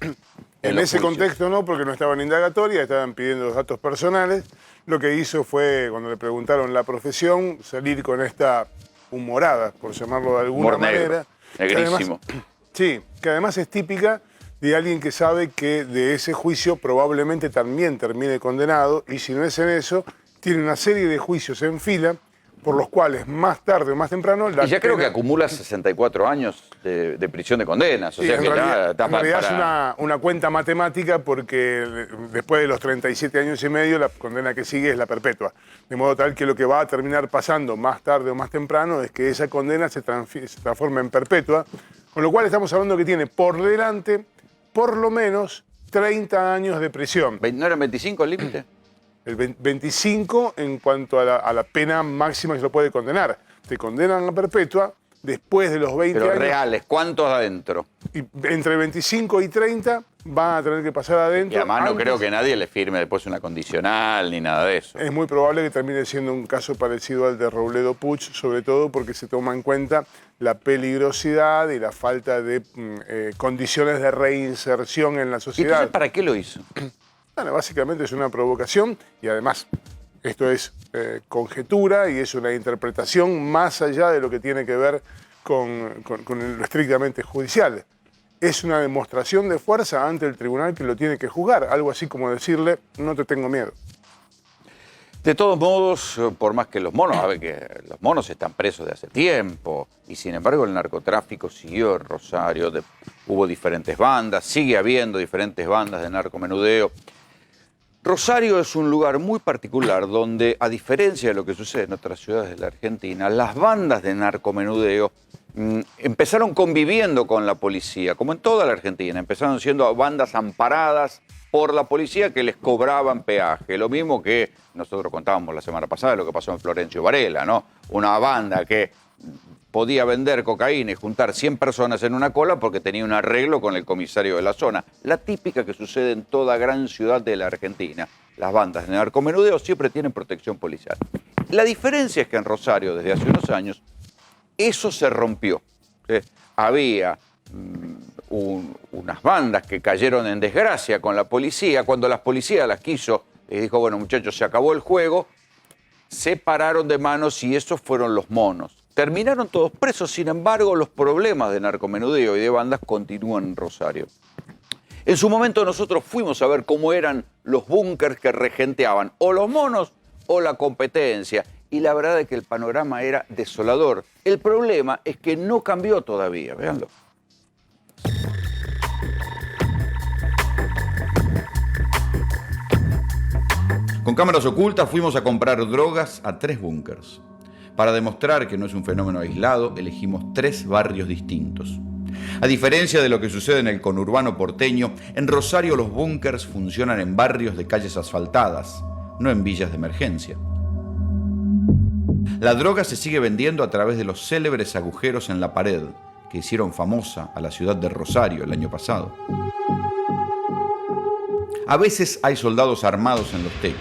En ese contexto no, porque no estaban en indagatoria, estaban pidiendo los datos personales. Lo que hizo fue, cuando le preguntaron la profesión, salir con esta humorada, por llamarlo de alguna manera.
Negrísimo.
Que además es típica de alguien que sabe que de ese juicio probablemente también termine condenado, y si no es en eso, tiene una serie de juicios en fila, por los cuales más tarde o más temprano...
Y ya creo que acumula 64 años de prisión de condenas. O sea que ya está
en realidad es una cuenta matemática, porque después de los 37 años y medio la condena que sigue es la perpetua. De modo tal que lo que va a terminar pasando más tarde o más temprano es que esa condena se transforma en perpetua, con lo cual estamos hablando que tiene por delante por lo menos 30 años de prisión.
¿No eran 25 el límite?
El 25 en cuanto a la pena máxima que se lo puede condenar. Te condenan a perpetua después de los 20
Pero
años.
reales, ¿cuántos adentro?
Y entre 25 y 30 van a tener que pasar adentro.
Y además no creo que nadie le firme después una condicional ni nada de eso.
Es muy probable que termine siendo un caso parecido al de Robledo Puig, sobre todo porque se toma en cuenta la peligrosidad y la falta de condiciones de reinserción en la sociedad.
¿Y entonces para qué lo hizo?
Bueno, básicamente es una provocación y además esto es conjetura y es una interpretación más allá de lo que tiene que ver con lo estrictamente judicial. Es una demostración de fuerza ante el tribunal que lo tiene que juzgar, algo así como decirle, no te tengo miedo.
De todos modos, por más que los monos, a ver que los monos están presos de hace tiempo, y sin embargo el narcotráfico siguió en Rosario, hubo diferentes bandas, sigue habiendo diferentes bandas de narcomenudeo. Rosario es un lugar muy particular donde, a diferencia de lo que sucede en otras ciudades de la Argentina, las bandas de narcomenudeo empezaron conviviendo con la policía, como en toda la Argentina. Empezaron siendo bandas amparadas por la policía que les cobraban peaje. Lo mismo que nosotros contábamos la semana pasada de lo que pasó en Florencio Varela, ¿no? Una banda que podía vender cocaína y juntar 100 personas en una cola porque tenía un arreglo con el comisario de la zona. La típica que sucede en toda gran ciudad de la Argentina. Las bandas de narcomenudeo siempre tienen protección policial. La diferencia es que en Rosario, desde hace unos años, eso se rompió. Había unas bandas que cayeron en desgracia con la policía. Cuando la policía las quiso y dijo, bueno, muchachos, se acabó el juego, se pararon de manos y esos fueron los monos. Terminaron todos presos, sin embargo, los problemas de narcomenudeo y de bandas continúan en Rosario. En su momento nosotros fuimos a ver cómo eran los búnkers que regenteaban o los monos o la competencia. Y la verdad es que el panorama era desolador. El problema es que no cambió todavía, véanlo. Con cámaras ocultas fuimos a comprar drogas a 3 búnkers. Para demostrar que no es un fenómeno aislado, elegimos 3 barrios distintos. A diferencia de lo que sucede en el conurbano porteño, en Rosario los búnkers funcionan en barrios de calles asfaltadas, no en villas de emergencia. La droga se sigue vendiendo a través de los célebres agujeros en la pared que hicieron famosa a la ciudad de Rosario el año pasado. A veces hay soldados armados en los techos.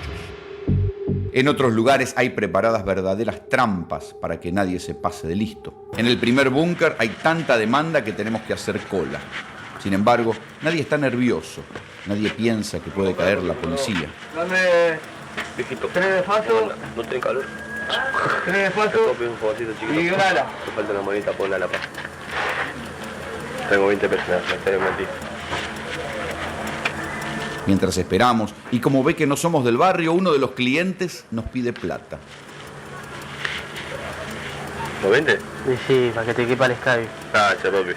En otros lugares hay preparadas verdaderas trampas para que nadie se pase de listo. En el primer búnker hay tanta demanda que tenemos que hacer cola. Sin embargo, nadie está nervioso. Nadie piensa que puede caer la policía.
Dame, viejito. ¿Tenés de faso? No tengo calor. ¿Tenés de faso? Un fogocito chiquito. Y grala. Te falta una monita, ponla a la paz. Tengo 20 pesos, me estaría mentir.
Mientras esperamos, y como ve que no somos del barrio, uno de los clientes nos pide plata.
¿Lo vende?
Sí, para que te quepa el escabio.
Gracias, papi.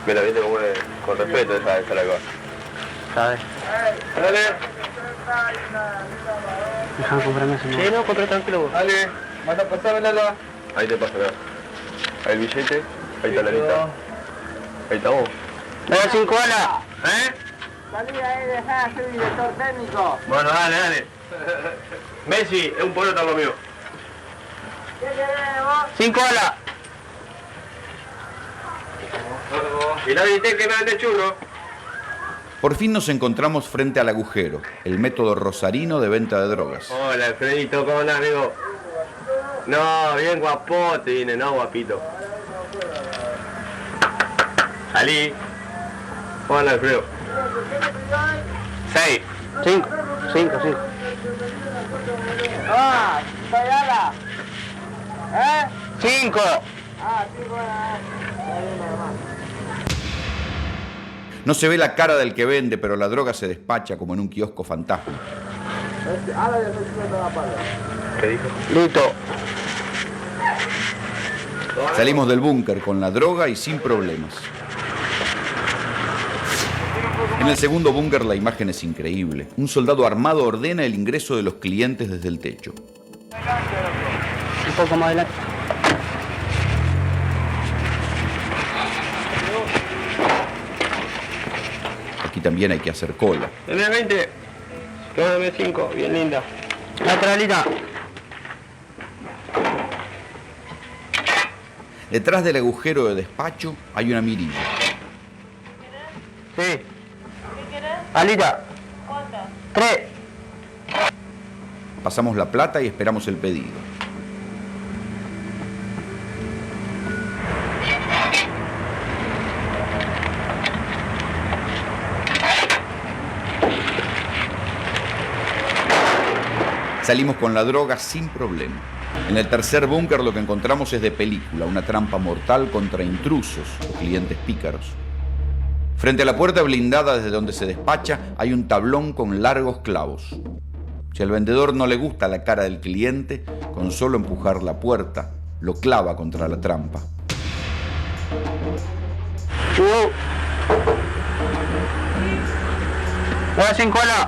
Mira, viste cómo es, con respeto esa la cosa.
¿Sabes?
Dale.
Déjame comprarme ese móvil. Sí, no, compré tranquilo vos.
Dale, manda a pasármela. Ahí te paso, mira. Ahí el billete, ahí está la lista. Ahí está vos.
Dale 5 alas.
Salí ahí, dejá, soy director técnico. Bueno, dale. Messi, es un poroto conmigo. ¿Qué querés vos?
5 alas.
Y la viste que me ande chulo.
Por fin nos encontramos frente al agujero, el método rosarino de venta de drogas.
Hola, Alfredito, ¿cómo andás, amigo? No, bien guapote viene, no guapito. Salí. Hola, Alfredo. 6.
5.
Ah, soy ala.
5.
Ah, 5
No se ve la cara del que vende, pero la droga se despacha como en un kiosco fantasma.
¿Qué dijo?
Listo.
Salimos del búnker con la droga y sin problemas. En el segundo búnker la imagen es increíble. Un soldado armado ordena el ingreso de los clientes desde el techo.
Un poco más adelante.
Aquí también hay que hacer cola.
Tenés 20. Dame 5, bien linda.
Lateralita.
Detrás del agujero de despacho hay una mirilla.
Sí. ¿Qué querés? Alita.
¿Cuántas?
3.
Pasamos la plata y esperamos el pedido. Salimos con la droga sin problema. En el tercer búnker lo que encontramos es de película, una trampa mortal contra intrusos o clientes pícaros. Frente a la puerta blindada desde donde se despacha hay un tablón con largos clavos. Si al vendedor no le gusta la cara del cliente, con solo empujar la puerta, lo clava contra la trampa.
Voy a 5 alas.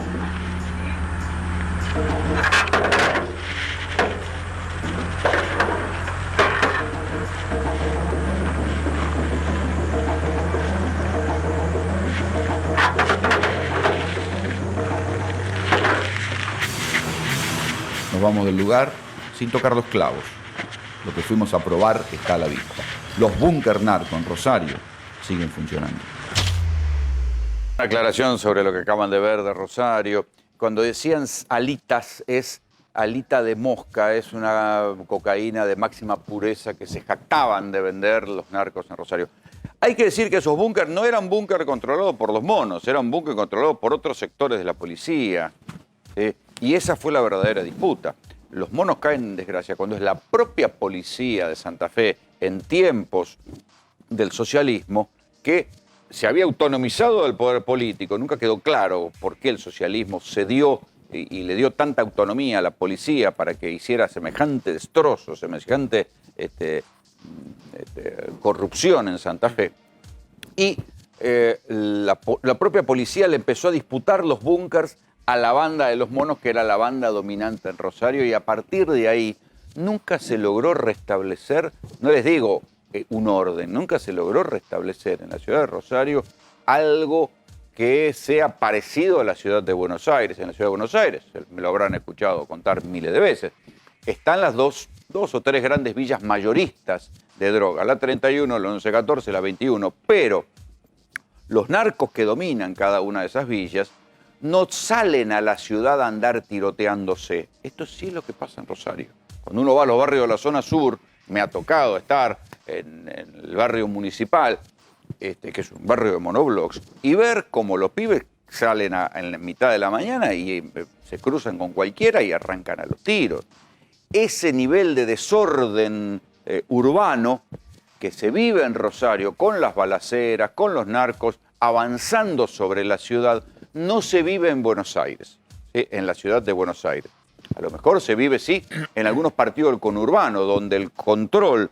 Nos vamos del lugar sin tocar los clavos. Lo que fuimos a probar está a la vista. Los búnker narco en Rosario siguen funcionando. Una aclaración sobre lo que acaban de ver de Rosario. Cuando decían alitas, es alita de mosca, es una cocaína de máxima pureza que se jactaban de vender los narcos en Rosario. Hay que decir que esos búnkers no eran búnkers controlados por los monos, eran búnkers controlados por otros sectores de la policía. Y esa fue la verdadera disputa. Los monos caen en desgracia cuando es la propia policía de Santa Fe, en tiempos del socialismo, que se había autonomizado del poder político. Nunca quedó claro por qué el socialismo cedió y le dio tanta autonomía a la policía para que hiciera semejante destrozo, semejante corrupción en Santa Fe. Y la propia policía le empezó a disputar los búnkers a la banda de los monos, que era la banda dominante en Rosario, y a partir de ahí nunca se logró restablecer, no les digo un orden, nunca se logró restablecer en la ciudad de Rosario algo que sea parecido a la ciudad de Buenos Aires. En la ciudad de Buenos Aires, me lo habrán escuchado contar miles de veces, están las dos o tres grandes villas mayoristas de droga, la 31, la 1114, la 21, pero los narcos que dominan cada una de esas villas no salen a la ciudad a andar tiroteándose. Esto sí es lo que pasa en Rosario. Cuando uno va a los barrios de la zona sur, me ha tocado estar en el barrio municipal, que es un barrio de monoblocks, y ver cómo los pibes salen en la mitad de la mañana y se cruzan con cualquiera y arrancan a los tiros. Ese nivel de desorden urbano que se vive en Rosario con las balaceras, con los narcos, avanzando sobre la ciudad, no se vive en Buenos Aires, ¿sí? En la ciudad de Buenos Aires. A lo mejor se vive, sí, en algunos partidos del conurbano, donde el control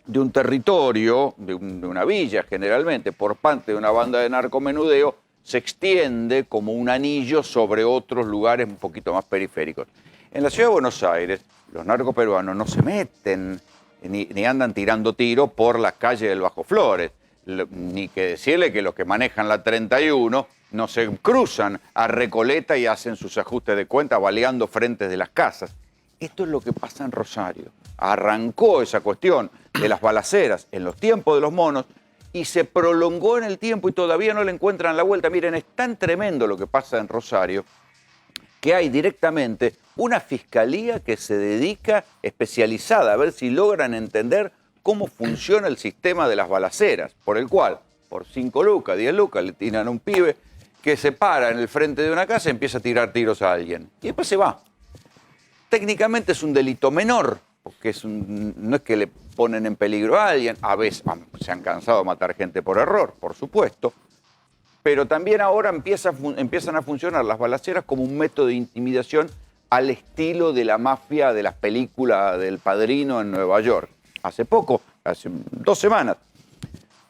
de un territorio, de una villa generalmente, por parte de una banda de narcomenudeo, se extiende como un anillo sobre otros lugares un poquito más periféricos. En la ciudad de Buenos Aires, los narcoperuanos no se meten ni andan tirando tiros por las calles del Bajo Flores, ni que decirle que los que manejan la 31 no se cruzan a Recoleta y hacen sus ajustes de cuenta baleando frentes de las casas. Esto es lo que pasa en Rosario. Arrancó esa cuestión de las balaceras en los tiempos de los monos y se prolongó en el tiempo y todavía no le encuentran la vuelta. Miren, es tan tremendo lo que pasa en Rosario que hay directamente una fiscalía que se dedica especializada a ver si logran entender cómo funciona el sistema de las balaceras, por el cual, por 5 lucas, 10 lucas, le tiran a un pibe que se para en el frente de una casa y empieza a tirar tiros a alguien. Y después se va. Técnicamente es un delito menor, porque no es que le ponen en peligro a alguien. A veces se han cansado de matar gente por error, por supuesto. Pero también ahora empiezan a funcionar las balaceras como un método de intimidación al estilo de la mafia de las películas del Padrino en Nueva York. Hace poco, hace 2 semanas,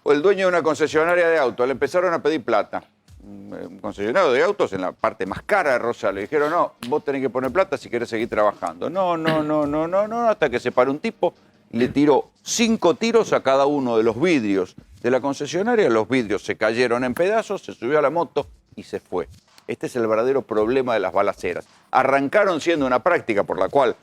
el dueño de una concesionaria de autos le empezaron a pedir plata. Un concesionario de autos en la parte más cara de Rosario. Le dijeron, no, vos tenés que poner plata si querés seguir trabajando. No, hasta que se paró un tipo y le tiró 5 tiros a cada uno de los vidrios de la concesionaria. Los vidrios se cayeron en pedazos, se subió a la moto y se fue. Este es el verdadero problema de las balaceras. Arrancaron siendo una práctica por la cual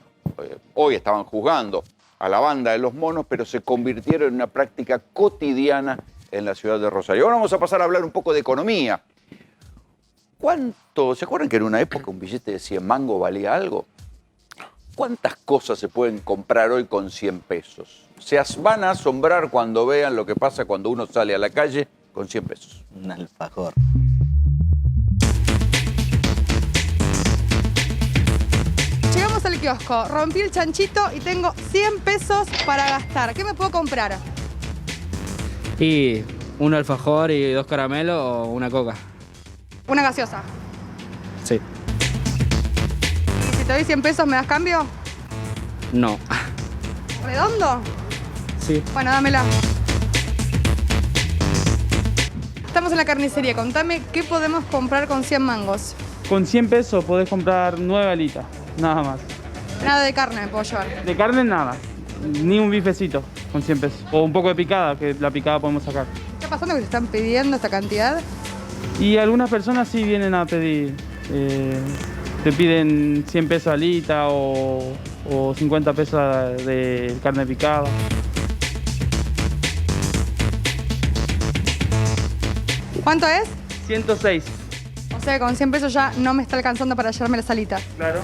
hoy estaban juzgando a la banda de los monos, pero se convirtieron en una práctica cotidiana en la ciudad de Rosario. Ahora vamos a pasar a hablar un poco de economía. ¿Se acuerdan que en una época un billete de 100 mangos valía algo? ¿Cuántas cosas se pueden comprar hoy con 100 pesos? Se van a asombrar cuando vean lo que pasa cuando uno sale a la calle con 100 pesos.
Un alfajor.
Llegamos al kiosco, rompí el chanchito y tengo 100 pesos para gastar. ¿Qué me puedo comprar?
Y un alfajor y 2 caramelos o una coca.
Una gaseosa.
Sí.
¿Y si te doy 100 pesos me das cambio?
No.
¿Redondo?
Sí.
Bueno, dámela. Estamos en la carnicería. Contame qué podemos comprar con 100 mangos.
Con 100 pesos podés comprar 9 alitas, nada más.
Nada de carne me puedo llevar.
De carne nada, ni un bifecito con 100 pesos. O un poco de picada, que la picada podemos sacar.
¿Qué está pasando que te están pidiendo esta cantidad?
Y algunas personas sí vienen a pedir. Te piden 100 pesos alita o 50 pesos de carne picada.
¿Cuánto es?
106.
O sea que con 100 pesos ya no me está alcanzando para llevarme las alitas.
Claro.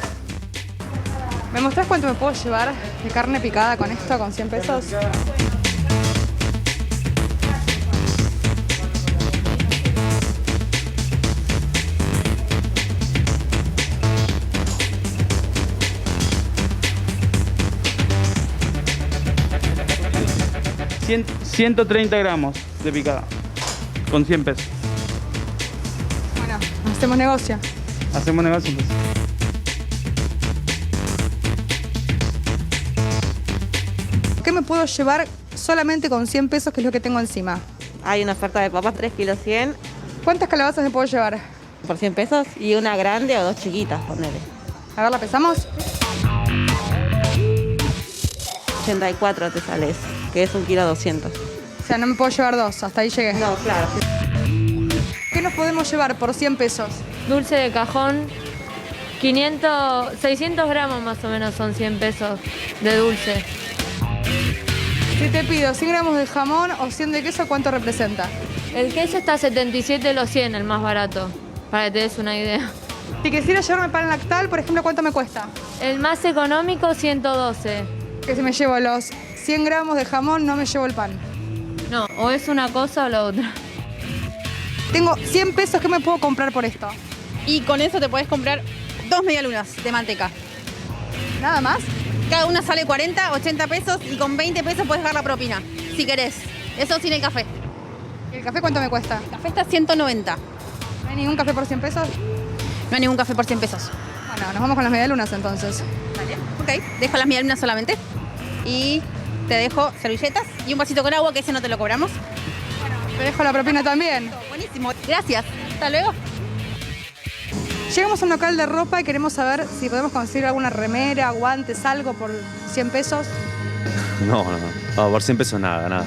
¿Me mostrás cuánto me puedo llevar de carne picada con esto, con 100 pesos?
130 gramos de picada, con 100 pesos.
Bueno, hacemos negocio.
Hacemos negocio, pues.
¿Qué me puedo llevar solamente con 100 pesos, que es lo que tengo encima?
Hay una oferta de papas 3 kilos 100.
¿Cuántas calabazas me puedo llevar?
Por 100 pesos y una grande o dos chiquitas, ponele.
A ver, ¿la pesamos?
84 te sale eso, que es 1 kilo 200.
O sea, no me puedo llevar dos, hasta ahí llegué.
No, claro.
¿Qué nos podemos llevar por 100 pesos?
Dulce de cajón, 600 gramos más o menos son 100 pesos de dulce.
Si te pido 100 gramos de jamón o 100 de queso, ¿cuánto representa?
El queso está a 77 los 100, el más barato, para que te des una idea.
Si quisiera llevarme pan lactal, por ejemplo, ¿cuánto me cuesta?
El más económico, 112.
Que si me llevo los 100 gramos de jamón, no me llevo el pan.
No, o es una cosa o la otra.
Tengo 100 pesos, ¿qué me puedo comprar por esto?
Y con eso te puedes comprar 2 medialunas de manteca.
¿Nada más?
Cada una sale 40, 80 pesos y con 20 pesos puedes dar la propina, si querés. Eso sin el café.
¿Y el café cuánto me cuesta?
El café está 190.
¿No hay ningún café por 100 pesos?
No hay ningún café por 100 pesos.
Bueno, nos vamos con las medialunas entonces.
Vale, ok. Dejo las medialunas solamente. Y te dejo servilletas y un vasito con agua, que ese no te lo cobramos.
Te dejo la propina también.
Buenísimo, gracias. Hasta luego.
Llegamos a un local de ropa y queremos saber si podemos conseguir alguna remera, guantes, algo por 100 pesos.
No, por 100 pesos nada.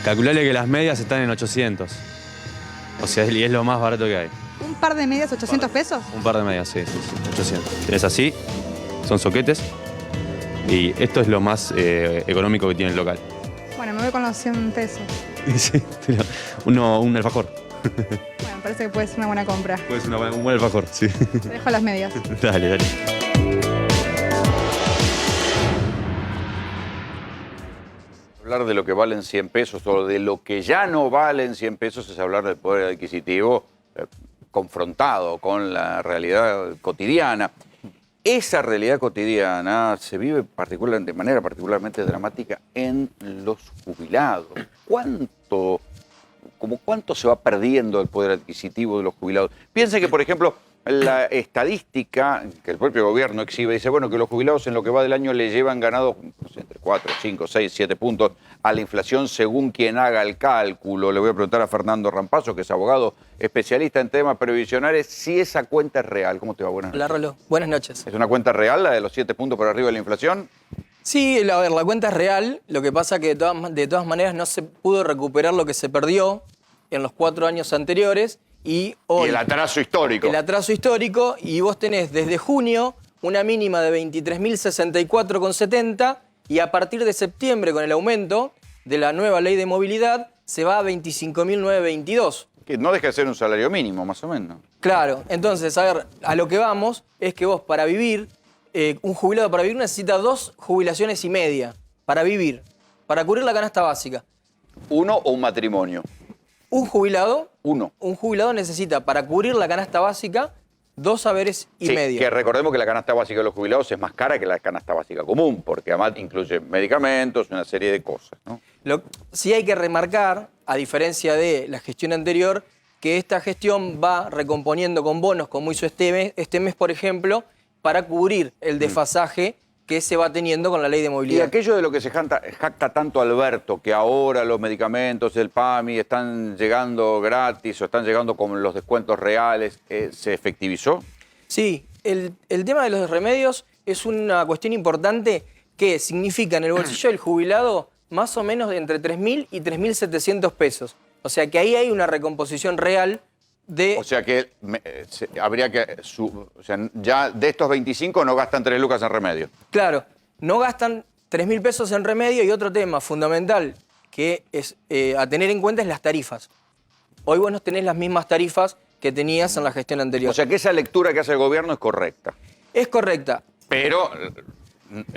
Calculale que las medias están en 800. O sea, y es lo más barato que hay.
¿Un par de medias 800 pesos?
Un par de medias, sí, 800. Tienes así, son soquetes. Y esto es lo más económico que tiene el local.
Bueno, me voy con los 100 pesos.
Sí, un alfajor.
Bueno, parece que puede ser una buena compra.
Puede ser un buen alfajor, sí.
Te dejo las medias.
Dale.
Hablar de lo que valen 100 pesos o de lo que ya no valen 100 pesos es hablar del poder adquisitivo confrontado con la realidad cotidiana. Esa realidad cotidiana se vive de manera particularmente dramática en los jubilados. ¿Cuánto se va perdiendo el poder adquisitivo de los jubilados? Piensen que, por ejemplo, la estadística que el propio gobierno exhibe dice, bueno, que los jubilados en lo que va del año le llevan ganado entre 4, 5, 6, 7 puntos a la inflación según quien haga el cálculo. Le voy a preguntar a Fernando Rampazzo, que es abogado especialista en temas previsionales, si esa cuenta es real. ¿Cómo te va? Buenas noches.
Hola, Rolo. Buenas noches.
¿Es una cuenta real la de los 7 puntos por arriba de la inflación?
Sí, a ver, la cuenta es real. Lo que pasa es que de todas maneras no se pudo recuperar lo que se perdió en los 4 años anteriores. Y hoy,
el atraso histórico.
El atraso histórico, y vos tenés desde junio una mínima de 23.064,70 y a partir de septiembre, con el aumento de la nueva ley de movilidad, se va a 25.922.
Que no deja de ser un salario mínimo, más o menos.
Claro, entonces, a ver, a lo que vamos es que vos para vivir, un jubilado para vivir necesita 2 jubilaciones y media para vivir, para cubrir la canasta básica.
¿Uno o un matrimonio?
Un jubilado.
Uno.
Un jubilado necesita para cubrir la canasta básica 2 saberes y medio.
Que recordemos que la canasta básica de los jubilados es más cara que la canasta básica común, porque además incluye medicamentos, una serie de cosas, ¿no?
Sí hay que remarcar, a diferencia de la gestión anterior, que esta gestión va recomponiendo con bonos, como hizo este mes, por ejemplo, para cubrir el desfasaje que se va teniendo con la ley de movilidad.
Y aquello de lo que se jacta tanto Alberto, que ahora los medicamentos del PAMI están llegando gratis o están llegando con los descuentos reales, ¿se efectivizó?
Sí, el tema de los remedios es una cuestión importante que significa en el bolsillo del jubilado más o menos de entre 3.000 y 3.700 pesos. O sea que ahí hay una recomposición real de...
O sea que habría que... o sea, ya de estos 25 no gastan 3 lucas en remedio.
Claro, no gastan 3.000 pesos en remedio, y otro tema fundamental que es a tener en cuenta es las tarifas. Hoy vos no tenés las mismas tarifas que tenías en la gestión anterior.
O sea que esa lectura que hace el gobierno es correcta.
Es correcta.
Pero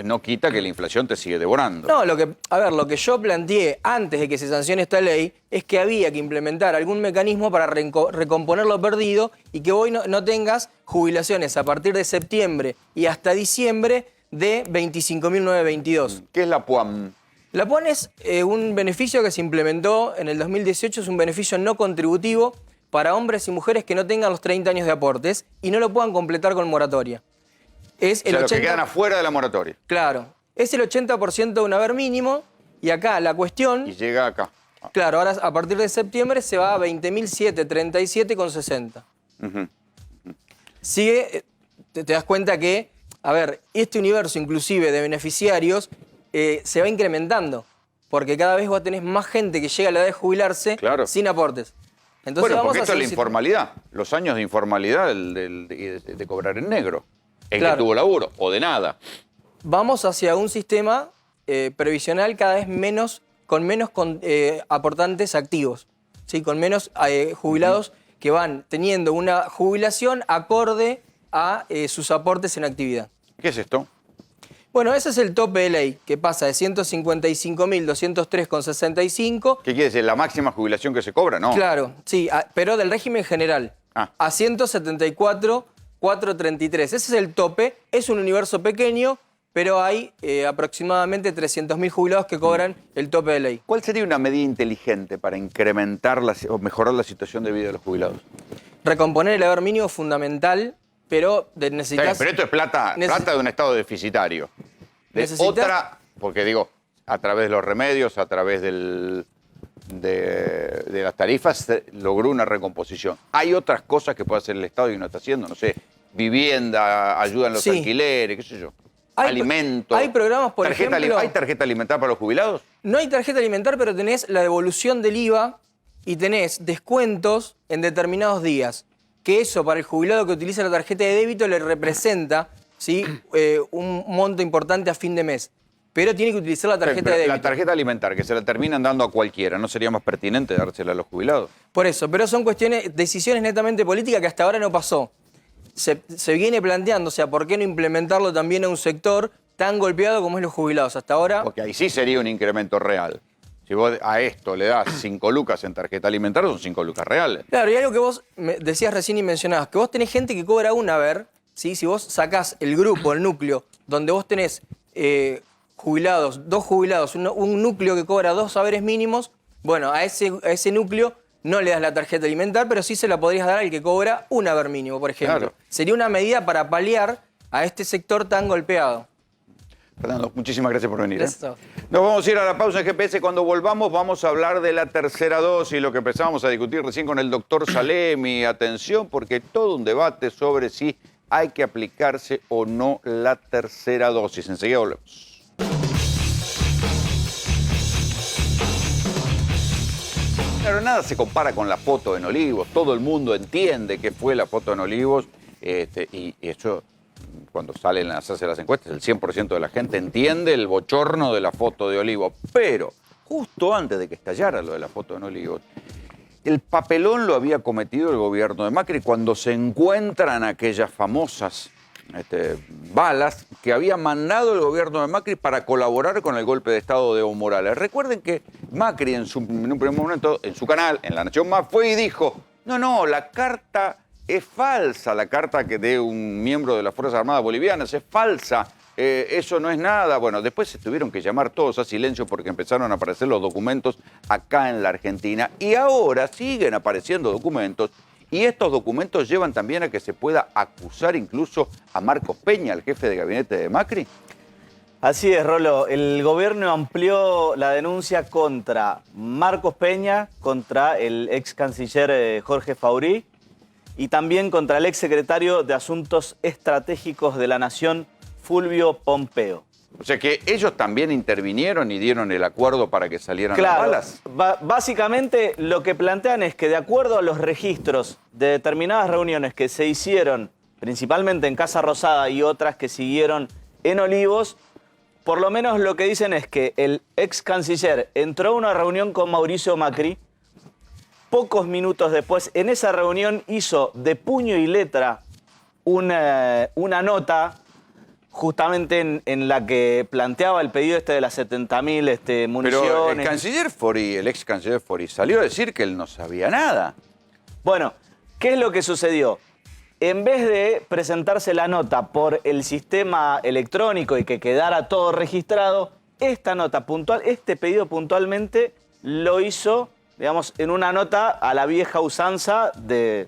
no quita que la inflación te sigue devorando.
No, lo que yo planteé antes de que se sancione esta ley es que había que implementar algún mecanismo para recomponer lo perdido y que hoy no tengas jubilaciones a partir de septiembre y hasta diciembre de 25.922.
¿Qué es la PUAM?
La PON es un beneficio que se implementó en el 2018, es un beneficio no contributivo para hombres y mujeres que no tengan los 30 años de aportes y no lo puedan completar con moratoria. Es el 80%,
los que quedan afuera de la moratoria.
Claro, es el 80% de un haber mínimo y acá la cuestión...
Y llega acá.
Claro, ahora a partir de septiembre se va a 20.737,60. Sigue, te das cuenta que, a ver, este universo inclusive de beneficiarios se va incrementando, porque cada vez vos tenés más gente que llega a la edad de jubilarse sin aportes. Entonces
bueno,
vamos
porque
a
esto es la
seguir-
informalidad, los años de informalidad de cobrar en negro, el
Claro.
que tuvo laburo, o de nada.
Vamos hacia un sistema previsional cada vez menos, con menos aportantes activos, ¿sí? Con menos jubilados que van teniendo una jubilación acorde a sus aportes en actividad.
¿Qué es esto?
Bueno, ese es el tope de ley, que pasa de 155.203,65.
¿Qué quiere decir? ¿La máxima jubilación que se cobra? No.
Claro, sí, pero del régimen general. A 174.433. Ese es el tope, es un universo pequeño, pero hay aproximadamente 300.000 jubilados que cobran el tope de ley.
¿Cuál sería una medida inteligente para incrementar o mejorar la situación de vida de los jubilados?
Recomponer el haber mínimo es fundamental, pero necesitas...
Pero esto es plata de un estado deficitario. De
Necesitas-
otra, porque digo, a través de los remedios, a través de las tarifas, se logró una recomposición. Hay otras cosas que puede hacer el Estado y no está haciendo, no sé, vivienda, ayuda en los
Sí.
alquileres, qué sé yo.
Hay-
Alimentos.
hay programas, por ejemplo-
¿Hay tarjeta alimentar para los jubilados?
No hay tarjeta alimentar, pero tenés la devolución del IVA y tenés descuentos en determinados días. Que eso para el jubilado que utiliza la tarjeta de débito le representa, ¿sí? Un monto importante a fin de mes. Pero tiene que utilizar la tarjeta
Pero
de débito.
la tarjeta alimentar, que se la terminan dando a cualquiera, ¿no sería más pertinente dársela a los jubilados?
Por eso, pero son decisiones netamente políticas que hasta ahora no pasó. Se viene planteando, o sea, ¿por qué no implementarlo también a un sector tan golpeado como es los jubilados? Hasta ahora...
Porque ahí sí sería un incremento real. Si vos a esto le das 5 lucas en tarjeta alimentar, son 5 lucas reales.
Claro, y algo que vos decías recién y mencionabas, que vos tenés gente que cobra un haber, ¿sí? Si vos sacás el grupo, el núcleo, donde vos tenés jubilados, 2 jubilados, un núcleo que cobra 2 haberes mínimos, bueno, a ese núcleo no le das la tarjeta alimentar, pero sí se la podrías dar al que cobra un haber mínimo, por ejemplo.
Claro.
Sería una medida para paliar a este sector tan golpeado.
Fernando, muchísimas gracias por venir.
Gracias a vos.
Nos vamos a ir a la pausa en GPS. Cuando volvamos vamos a hablar de la tercera dosis, lo que empezamos a discutir recién con el doctor Salemi. Atención, porque hay todo un debate sobre si hay que aplicarse o no la tercera dosis. Enseguida volvemos. Claro, nada se compara con la foto en Olivos. Todo el mundo entiende qué fue la foto en Olivos. Y eso, cuando salen a hacerse las encuestas, el 100% de la gente entiende el bochorno de la foto de Olivos. Pero justo antes de que estallara lo de la foto en Olivos, el papelón lo había cometido el gobierno de Macri cuando se encuentran aquellas famosas balas que había mandado el gobierno de Macri para colaborar con el golpe de Estado de Evo Morales. Recuerden que Macri en un primer momento, en su canal, en La Nación Más, fue y dijo, no, la carta es falsa, la carta que de un miembro de las Fuerzas Armadas Bolivianas es falsa, eso no es nada. Bueno, después se tuvieron que llamar todos a silencio porque empezaron a aparecer los documentos acá en la Argentina y ahora siguen apareciendo documentos. Y estos documentos llevan también a que se pueda acusar incluso a Marcos Peña, el jefe de gabinete de Macri.
Así es, Rolo. El gobierno amplió la denuncia contra Marcos Peña, contra el ex canciller Jorge Faurí y también contra el ex secretario de Asuntos Estratégicos de la Nación, Fulvio Pompeo.
O sea que ellos también intervinieron y dieron el acuerdo para que salieran las balas.
Básicamente lo que plantean es que de acuerdo a los registros de determinadas reuniones que se hicieron, principalmente en Casa Rosada y otras que siguieron en Olivos, por lo menos lo que dicen es que el ex canciller entró a una reunión con Mauricio Macri, pocos minutos después en esa reunión hizo de puño y letra una nota justamente en la que planteaba el pedido de las 70.000 municiones.
Pero el canciller Fori, el ex canciller Fori, salió a decir que él no sabía nada.
Bueno, ¿qué es lo que sucedió? En vez de presentarse la nota por el sistema electrónico y que quedara todo registrado, esta nota puntual, este pedido puntualmente lo hizo, digamos, en una nota a la vieja usanza de,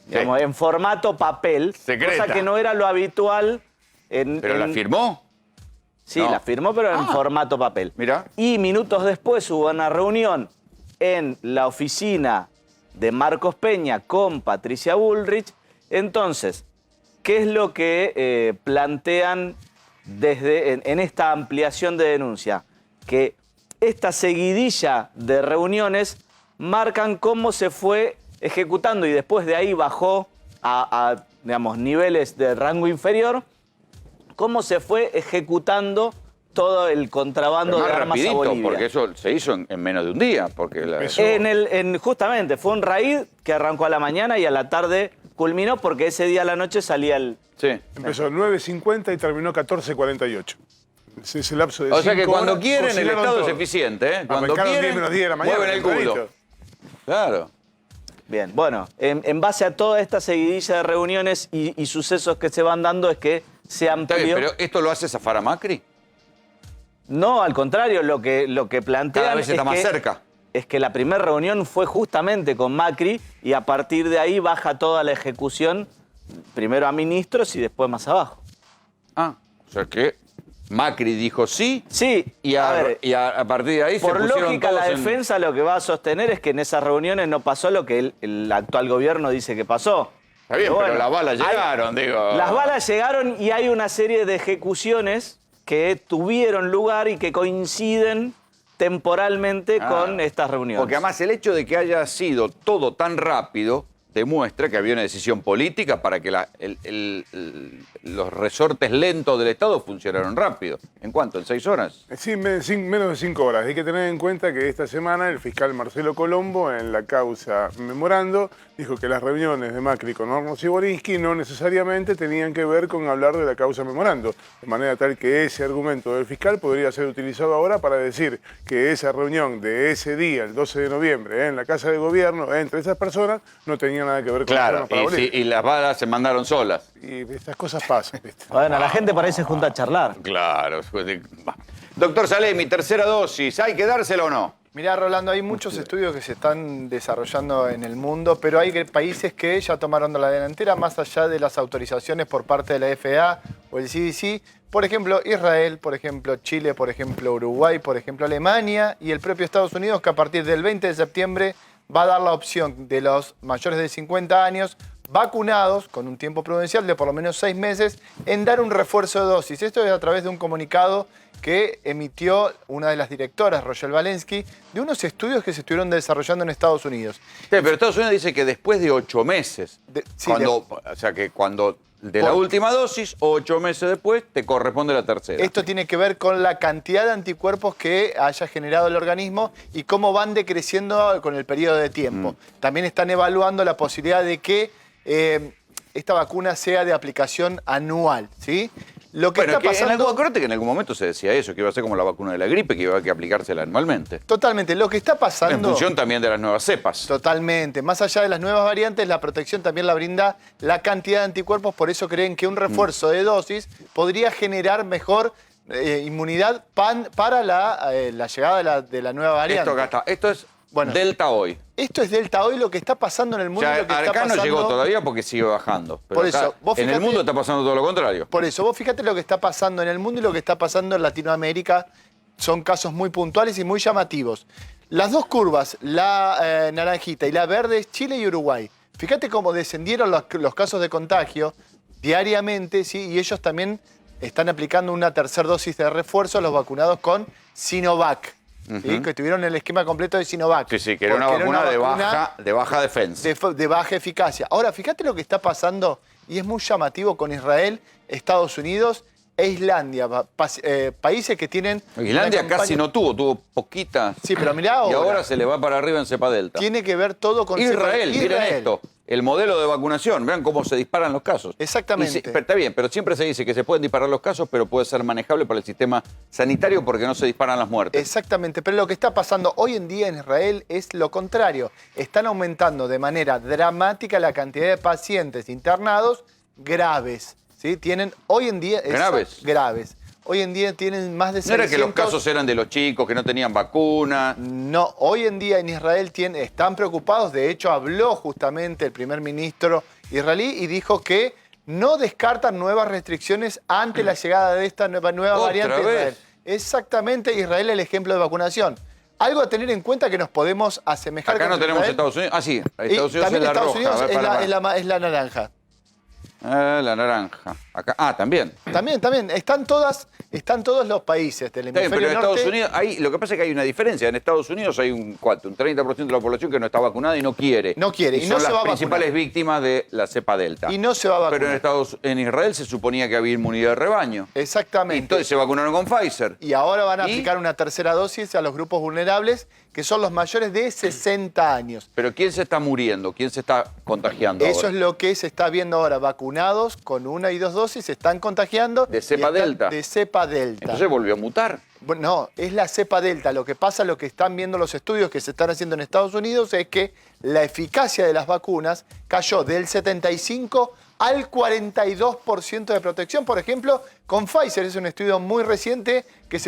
digamos, en formato papel.
Secreta.
Cosa que no era lo habitual
¿Pero la firmó?
Sí,
No.
la firmó, pero en formato papel.
Mirá.
Y minutos después hubo una reunión en la oficina de Marcos Peña con Patricia Bullrich. Entonces, ¿qué es lo que plantean en esta ampliación de denuncia? Que esta seguidilla de reuniones marcan cómo se fue ejecutando y después de ahí bajó a digamos, niveles de rango inferior, cómo se fue ejecutando todo el contrabando de armas a Bolivia.
Porque eso se hizo en menos de un día. Porque
justamente, fue un raid que arrancó a la mañana y a la tarde culminó porque ese día a la noche salía el...
Sí.
Empezó 9:50 y terminó 14:48. Ese lapso de
O sea que
5
cuando
horas,
quieren el
cocinaron
Estado
todo.
es eficiente, ¿eh? Cuando
Arrancaron 10
quieren,
menos 10 de la mañana,
mueven el culo.
tempranito.
Claro.
Bien, bueno, en base a toda esta seguidilla de reuniones y sucesos que se van dando es que se amplió...
Está bien, pero ¿esto lo hace zafar a Macri?
No, al contrario, lo que plantean
Cada vez está más cerca.
Es que la primera reunión fue justamente con Macri y a partir de ahí baja toda la ejecución, primero a ministros y después más abajo.
O sea que Macri dijo sí.
Sí.
Y a partir de ahí
por
se pusieron
lógica,
todos
la defensa lo que va a sostener es que en esas reuniones no pasó lo que el actual gobierno dice que pasó.
Está bien, pero las balas llegaron, digo.
Las balas llegaron y hay una serie de ejecuciones que tuvieron lugar y que coinciden temporalmente con estas reuniones.
Porque además el hecho de que haya sido todo tan rápido demuestra que había una decisión política para que los resortes lentos del Estado funcionaron rápido. ¿En cuánto? ¿En 6 horas?
Sí, menos de 5 horas. Hay que tener en cuenta que esta semana el fiscal Marcelo Colombo, en la causa Memorando, dijo que las reuniones de Macri con Hornos y Borinsky no necesariamente tenían que ver con hablar de la causa Memorando. De manera tal que ese argumento del fiscal podría ser utilizado ahora para decir que esa reunión de ese día, el 12 de noviembre, en la Casa de Gobierno, entre esas personas, no tenía nada que ver con
Claro,
las armas para Bolivia.
y las balas se mandaron solas.
Y estas cosas pasan, ¿viste?
Bueno, la gente por ahí se junta a charlar.
Claro. Doctor Salemi, tercera dosis, ¿hay que dársela o no?
Mirá, Rolando, hay muchos estudios que se están desarrollando en el mundo, pero hay países que ya tomaron la delantera más allá de las autorizaciones por parte de la FDA o el CDC. Por ejemplo, Israel, por ejemplo, Chile, por ejemplo, Uruguay, por ejemplo, Alemania y el propio Estados Unidos, que a partir del 20 de septiembre va a dar la opción de los mayores de 50 años vacunados con un tiempo prudencial de por lo menos 6 meses en dar un refuerzo de dosis. Esto es a través de un comunicado que emitió una de las directoras, Rochelle Walensky, de unos estudios que se estuvieron desarrollando en Estados Unidos.
Sí, pero Estados Unidos dice que después de 8 meses, o sea que cuando de la última dosis, 8 meses después, te corresponde la tercera.
Esto tiene que ver con la cantidad de anticuerpos que haya generado el organismo y cómo van decreciendo con el periodo de tiempo. También están evaluando la posibilidad de que esta vacuna sea de aplicación anual, ¿sí? Lo que está pasando...
Acuérdate que en algún momento se decía eso, que iba a ser como la vacuna de la gripe, que iba a aplicársela anualmente.
Totalmente. Lo que está pasando...
En función también de las nuevas cepas.
Totalmente. Más allá de las nuevas variantes, la protección también la brinda la cantidad de anticuerpos. Por eso creen que un refuerzo de dosis podría generar mejor inmunidad para la llegada de la nueva variante.
Esto es Delta hoy.
Esto es Delta hoy, lo que está pasando en el mundo.
O sea,
lo que
acá
está pasando...
no llegó todavía porque sigue bajando. Pero
Por
acá,
eso, vos
en el
fíjate-
mundo está pasando todo lo contrario.
Por eso, vos fíjate lo que está pasando en el mundo y lo que está pasando en Latinoamérica. Son casos muy puntuales y muy llamativos. Las dos curvas, la naranjita y la verde, es Chile y Uruguay. Fíjate cómo descendieron los casos de contagio diariamente, ¿sí? Y ellos también están aplicando una tercera dosis de refuerzo a los vacunados con Sinovac. ¿Sí? Que tuvieron el esquema completo de Sinovac.
Sí, que era una
Porque
vacuna de baja defensa.
De baja eficacia. Ahora, fíjate lo que está pasando, y es muy llamativo con Israel, Estados Unidos e Islandia. Países que tienen...
Islandia
una
casi
campaña-
no tuvo poquita.
Sí, pero mirá
Y
ahora.
ahora se le va para arriba en cepa delta.
Tiene que ver todo con...
Israel, miren
Israel.
esto. El modelo de vacunación, vean cómo se disparan los casos.
Exactamente.
Pero está bien, pero siempre se dice que se pueden disparar los casos, pero puede ser manejable para el sistema sanitario porque no se disparan las muertes.
Exactamente, pero lo que está pasando hoy en día en Israel es lo contrario. Están aumentando de manera dramática la cantidad de pacientes internados graves. ¿Sí? Tienen hoy en día...
¿Graves?
Graves. hoy en día tienen más de 600...
¿No era que los casos eran de los chicos que no tenían vacuna?
No, hoy en día en Israel están preocupados. De hecho, habló justamente el primer ministro israelí y dijo que no descartan nuevas restricciones ante la llegada de esta nueva variante de Israel. Exactamente, Israel es el ejemplo de vacunación. Algo a tener en cuenta que nos podemos asemejar.
Acá no tenemos
Israel.
Estados Unidos. Ah, sí, Estados Unidos
también
es la
Estados
roja.
Unidos
A ver,
es la naranja.
La naranja. Acá. También.
También. Están todos los países del hemisferio
Pero en
norte.
Estados Unidos, lo que pasa es que hay una diferencia. En Estados Unidos hay un 30% de la población que no está vacunada y no quiere.
No quiere, y no
son
se va
las
a vacunar.
principales víctimas de la cepa Delta.
Y no se va a vacunar.
Pero en Israel se suponía que había inmunidad de rebaño.
Exactamente.
Y entonces se vacunaron con Pfizer.
Y ahora van a aplicar una tercera dosis a los grupos vulnerables, que son los mayores de 60 años.
Pero ¿quién se está muriendo? ¿Quién se está contagiando
Eso
ahora?
es lo que se está viendo ahora. Vacunados con 1 y 2 dosis se están contagiando.
¿De cepa Delta?
De cepa Delta.
Entonces volvió a mutar.
Bueno, no, es la cepa Delta. Lo que pasa, lo que están viendo los estudios que se están haciendo en Estados Unidos es que la eficacia de las vacunas cayó del 75 al 42% de protección. Por ejemplo, con Pfizer es un estudio muy reciente que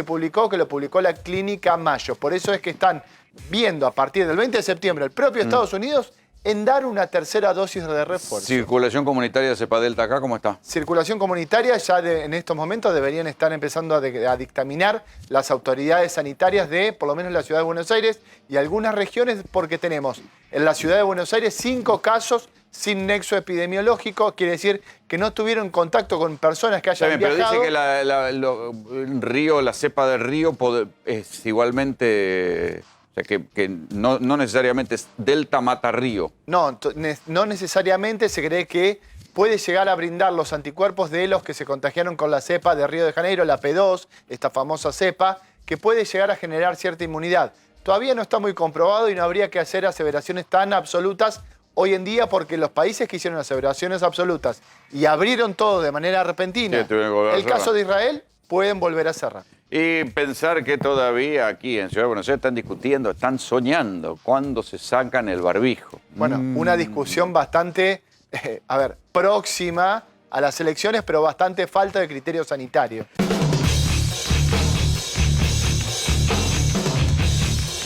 lo publicó la clínica Mayo. Por eso es que están viendo a partir del 20 de septiembre el propio Estados Unidos en dar una tercera dosis de refuerzo.
¿Circulación comunitaria de cepa Delta acá cómo está?
Circulación comunitaria ya en estos momentos deberían estar empezando a dictaminar las autoridades sanitarias de, por lo menos, la Ciudad de Buenos Aires y algunas regiones, porque tenemos en la Ciudad de Buenos Aires 5 casos sin nexo epidemiológico, quiere decir que no tuvieron contacto con personas que hayan viajado.
Pero dice que la cepa del río es igualmente... O sea, que no necesariamente es Delta mata Río.
No necesariamente. Se cree que puede llegar a brindar los anticuerpos de los que se contagiaron con la cepa de Río de Janeiro, la P2, esta famosa cepa, que puede llegar a generar cierta inmunidad. Todavía no está muy comprobado y no habría que hacer aseveraciones tan absolutas hoy en día, porque los países que hicieron aseveraciones absolutas y abrieron todo de manera repentina, el caso de Israel, pueden volver a cerrar.
Y pensar que todavía aquí en Ciudad de Buenos Aires están discutiendo, están soñando cuándo se sacan el barbijo.
Bueno, una discusión bastante, próxima a las elecciones, pero bastante falta de criterio sanitario.